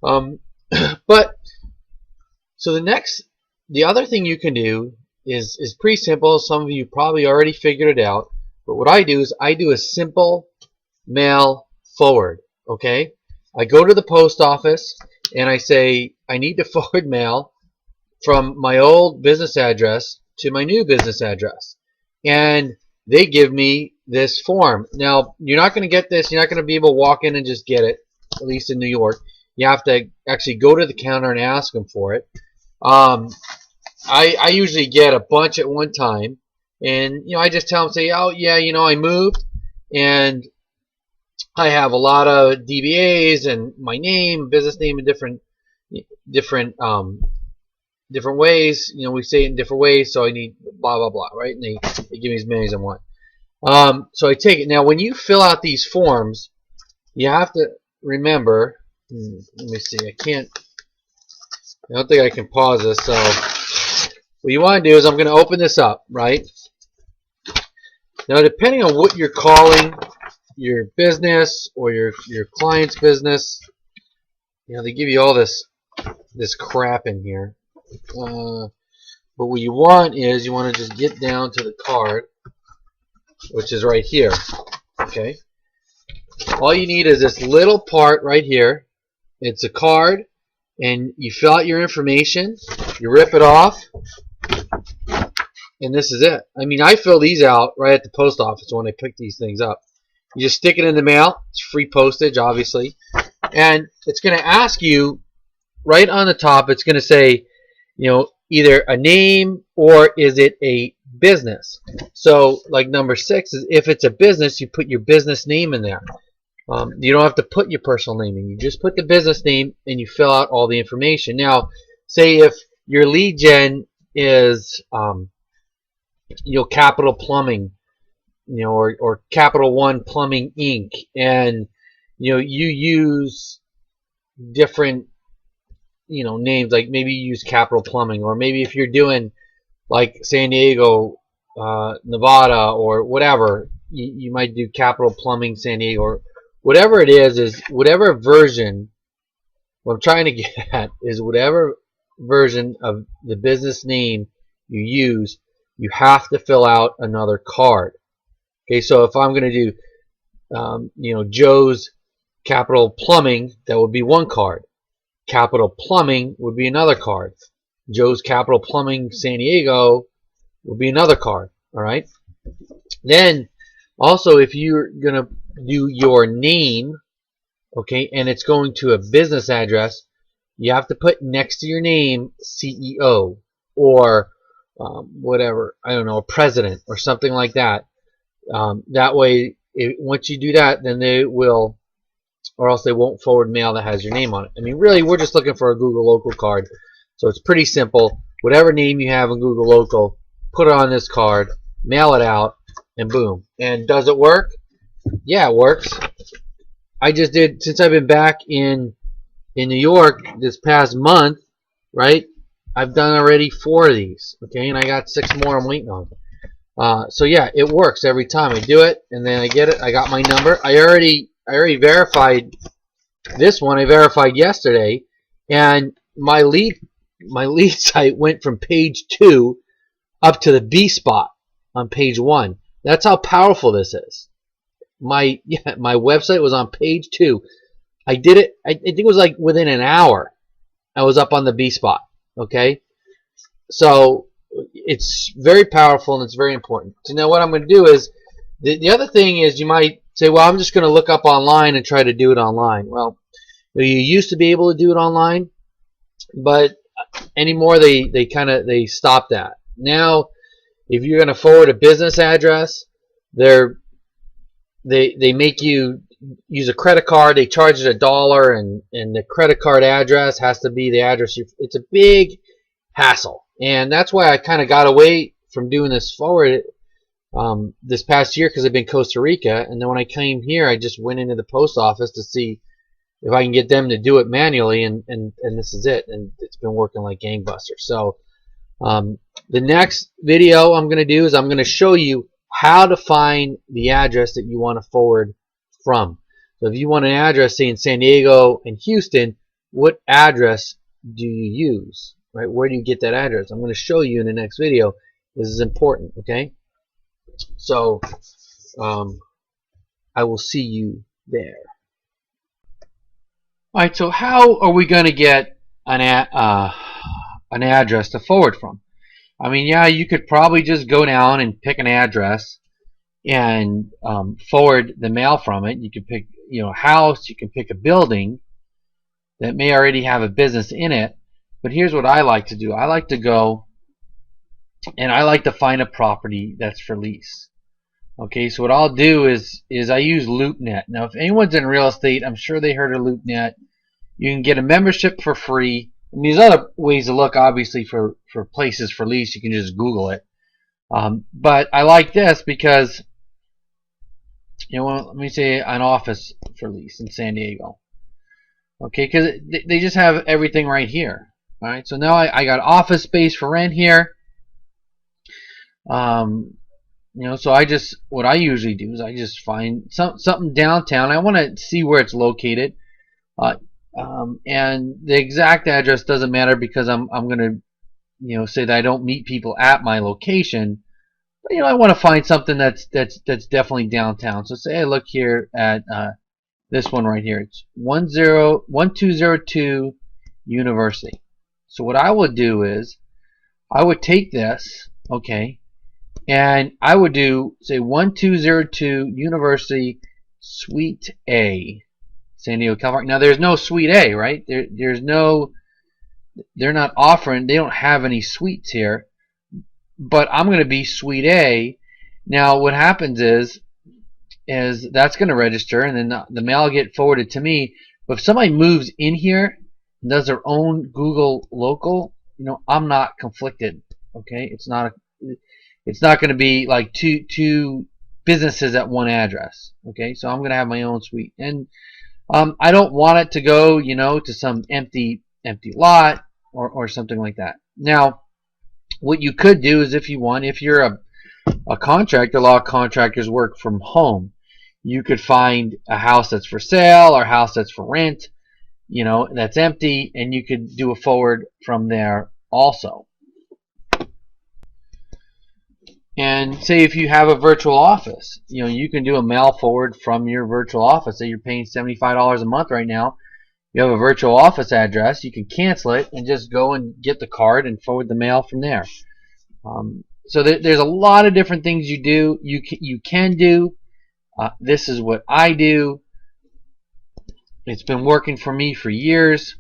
But so the other thing you can do is pretty simple. Some of you probably already figured it out. But what I do is I do a simple mail forward. Okay, I go to the post office and I say I need to forward mail from my old business address to my new business address, and they give me this form. Now, you're not going to get this. You're not going to be able to walk in and just get it, at least in New York. You have to actually go to the counter and ask them for it. I usually get a bunch at one time, and I just tell them, say, oh yeah, I moved, and I have a lot of DBAs and my name, business name in different ways. We say it in different ways, so I need blah blah blah, right? And they give me as many as I want. So I take it. Now, when you fill out these forms, you have to remember. Let me see. I don't think I can pause this. So what you want to do is I'm going to open this up, right? Now, depending on what you're calling your business or your client's business, they give you all this crap in here. But what you want is you want to just get down to the card, which is right here. Okay. All you need is this little part right here. It's a card, and you fill out your information. You rip it off, and this is it. I mean, I fill these out right at the post office when I pick these things up. You just stick it in the mail. It's free postage, obviously, and it's going to ask you right on the top. It's going to say, either a name or is it a business. So like number 6 is if it's a business, you put your business name in there. You don't have to put your personal name in. You just put the business name and you fill out all the information. Now, say if your lead gen is Capital Plumbing, or Capital One Plumbing Inc., and you use different names, like maybe you use Capital Plumbing, or maybe if you're doing like San Diego, Nevada, or whatever, you might do Capital Plumbing San Diego, or whatever it is whatever version. What I'm trying to get at is whatever version of the business name you use, you have to fill out another card. Okay, so if I'm going to do Joe's Capital Plumbing, that would be one card. Capital Plumbing would be another card. Joe's Capital Plumbing San Diego would be another card. All right. Then also, if you're gonna do your name, okay, and it's going to a business address, you have to put next to your name CEO or whatever, I don't know, a president or something like that. That way, once you do that, then they will, or else they won't forward mail that has your name on it. I mean, really, we're just looking for a Google Local card, so it's pretty simple. Whatever name you have in Google Local, put it on this card, mail it out, and boom. And does it work? Yeah, it works. I just did, since I've been back in New York this past month, right? I've done already 4 of these, okay, and I got 6 more I'm waiting on. So yeah, it works every time I do it, and then I get it. I got my number. I already verified this one. I verified yesterday, and my lead site went from page 2 up to the B spot on page 1. That's how powerful this is. My website was on page 2. I did it. I think it was like within an hour. I was up on the B spot. Okay, so it's very powerful and it's very important. So now what I'm going to do is the other thing is, you might say, well, I'm just going to look up online and try to do it online. Well, you used to be able to do it online, but anymore they stopped that. Now, if you're going to forward a business address, they make you use a credit card. They charge it $1, and the credit card address has to be the address. It's a big hassle, and that's why I kind of got away from doing this forward this past year, because I've been in Costa Rica, and then when I came here, I just went into the post office to see if I can get them to do it manually, and this is it, and it's been working like gangbusters. So the next video I'm going to do is I'm going to show you how to find the address that you want to forward from. So if you want an address, say in San Diego and Houston, what address do you use? Right? Where do you get that address? I'm going to show you in the next video. This is important, okay? So I will see you there. All right, so how are we going to get an address to forward from? I mean, yeah, you could probably just go down and pick an address and forward the mail from it. You could pick, a house. You can pick a building that may already have a business in it. But here's what I like to do. I like to go and I like to find a property that's for lease. Okay, so what I'll do is I use LoopNet. Now, if anyone's in real estate, I'm sure they heard of LoopNet. You can get a membership for free. And there's other ways to look, obviously, for places for lease. You can just Google it. But I like this because, let me say an office for lease in San Diego. Okay, because they just have everything right here. All right, so now I got office space for rent here. So what I usually do is I just find something downtown. I want to see where it's located. And the exact address doesn't matter, because I'm going to say that I don't meet people at my location. But I want to find something that's definitely downtown. So say I look here at this one right here. It's 1202 University. So what I would do is I would take this, okay, and I would do, say, 1202 University Suite A, San Diego, California. Now there's no Suite A, right? There's no, they're not offering, they don't have any suites here. But I'm going to be Suite A. Now what happens is that's going to register, and then the mail will get forwarded to me. But if somebody moves in here and does their own Google local, I'm not conflicted. Okay, it's not going to be like two businesses at one address. Okay, so I'm going to have my own suite, and I don't want it to go, to some empty lot or something like that. Now, what you could do is, if you're a contractor, a lot of contractors work from home. You could find a house that's for sale or a house that's for rent, that's empty, and you could do a forward from there also. And say if you have a virtual office, you can do a mail forward from your virtual office. Say you're paying $75 a month right now. You have a virtual office address. You can cancel it and just go and get the card and forward the mail from there. So there's a lot of different things you do. You can do. This is what I do. It's been working for me for years.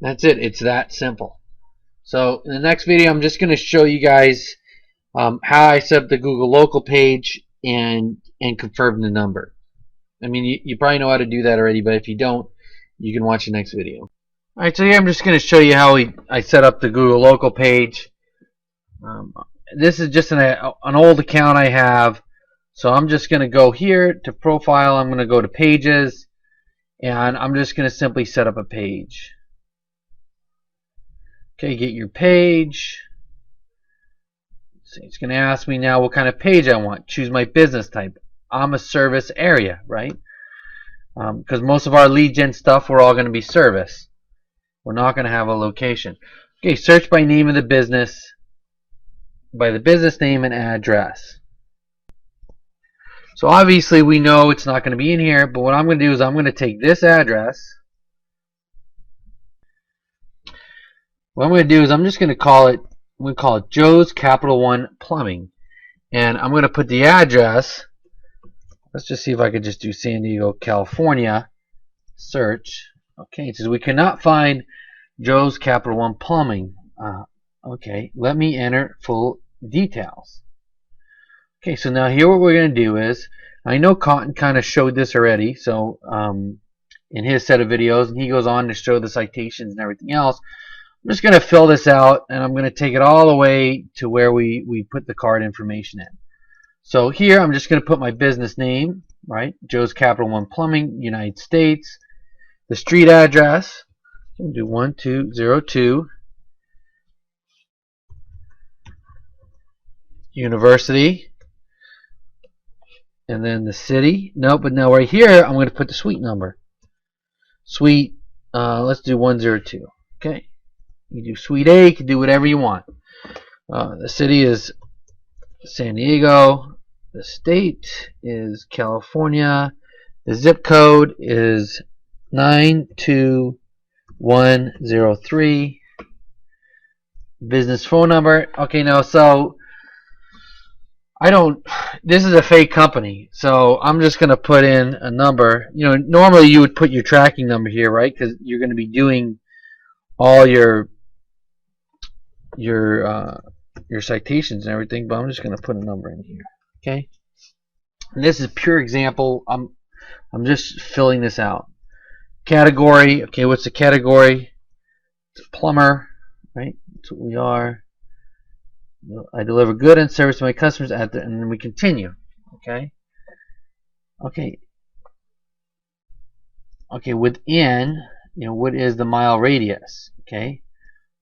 That's it. It's that simple. So in the next video, I'm just going to show you guys how I set up the Google local page and confirm the number. I mean, you probably know how to do that already, but if you don't, you can watch the next video. Alright, so here I'm just going to show you how I set up the Google local page. This is just an old account I have, so I'm just going to go here to profile. I'm going to go to pages, and I'm just going to simply set up a page. Okay, get your page. So it's going to ask me now what kind of page I want. Choose my business type. I'm a service area, right? Because most of our lead gen stuff, we're all going to be service. We're not going to have a location. Okay, search by name of the business, by the business name and address. So obviously we know it's not going to be in here, but what I'm going to do is I'm going to take this address. What I'm going to do is I'm just going to call it, Joe's Capital One Plumbing. And I'm going to put the address. Let's just see if I could just do San Diego, California. Search. Okay, it says we cannot find Joe's Capital One Plumbing. Okay, let me enter full details. Okay, so now here what we're going to do is, I know Cotton kind of showed this already, so in his set of videos, and he goes on to show the citations and everything else. I'm just going to fill this out, and I'm going to take it all the way to where we put the card information in. So here I'm just going to put my business name, right? Joe's Capital One Plumbing, United States. The street address, I'm going to do 1202 University. And then the city. Nope, but now right here I'm going to put the suite number. Suite, let's do 102. Okay. You do suite A, you can do whatever you want. The city is San Diego. The state is California. The zip code is 92103. Business phone number. Okay, now so this is a fake company, so I'm just going to put in a number. You know, normally you would put your tracking number here, right? Because you're going to be doing all your citations and everything, but I'm just going to put a number in here. Okay, and this is pure example. I'm just filling this out. Category. Okay, what's the category? It's a plumber, right? That's what we are. I deliver good and service to my customers and then we continue. Okay. Okay. Okay. Within, you know, what is the mile radius? Okay.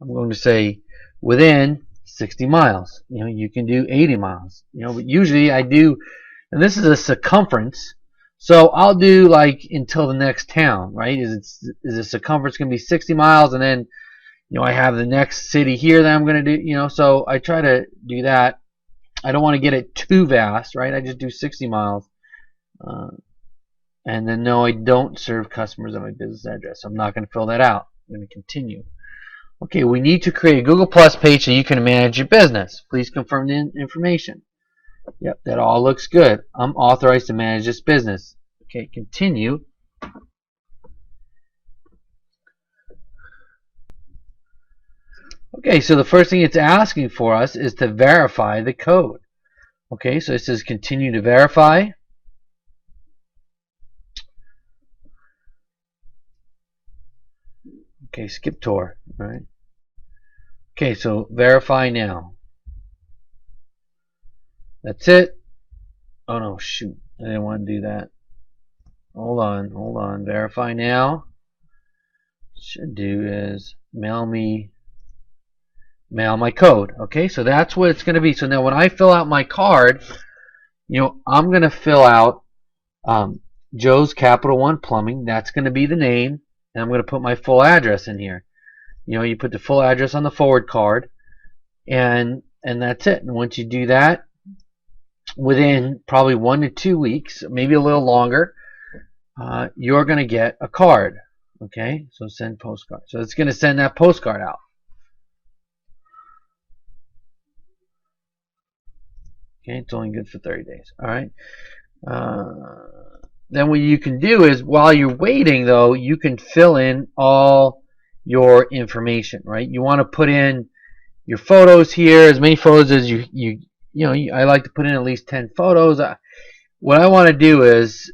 I'm going to say within 60 miles. You know, you can do 80 miles. You know, but usually I do, and this is a circumference, so I'll do like until the next town, right? Is the circumference going to be 60 miles, and then, you know, I have the next city here that I'm going to do, you know, so I try to do that. I don't want to get it too vast, right? I just do 60 miles. And then, no, I don't serve customers at my business address. I'm not going to fill that out. I'm going to continue. Okay, we need to create a Google Plus page so you can manage your business. Please confirm the information. Yep, that all looks good. I'm authorized to manage this business. Okay, continue. Okay, so the first thing it's asking for us is to verify the code. Okay, so it says continue to verify. Okay, skip tour. All right. Okay, so verify now. That's it. Oh no, shoot. I didn't want to do that. Hold on. Verify now. Should do is mail my code. Okay, so that's what it's going to be. So now when I fill out my card, you know, I'm going to fill out Joe's Capital One Plumbing. That's going to be the name, and I'm going to put my full address in here. You know, you put the full address on the forward card, and that's it. And once you do that, within probably 1 to 2 weeks, maybe a little longer, you're going to get a card. Okay, so send postcard. So it's going to send that postcard out. Okay, it's only good for 30 days. All right. Then what you can do is, while you're waiting, though, you can fill in all your information, right? You want to put in your photos here, as many photos as you know. I like to put in at least 10 photos. What I want to do is,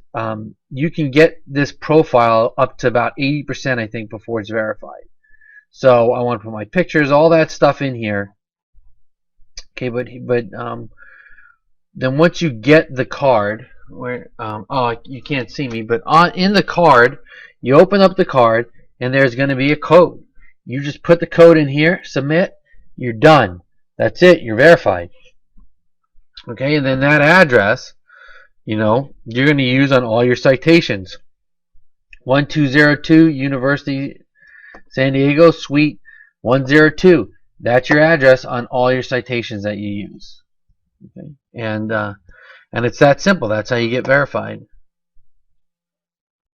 you can get this profile up to about 80%, I think, before it's verified. So I want to put my pictures, all that stuff in here. Okay, but then once you get the card, where oh, you can't see me, but in the card, you open up the card and there's going to be a code. You just put the code in here, submit, you're done. That's it, you're verified. Okay, and then that address, you're going to use on all your citations. 1202 University San Diego, Suite 102. That's your address on all your citations that you use. Okay, and it's that simple. That's how you get verified.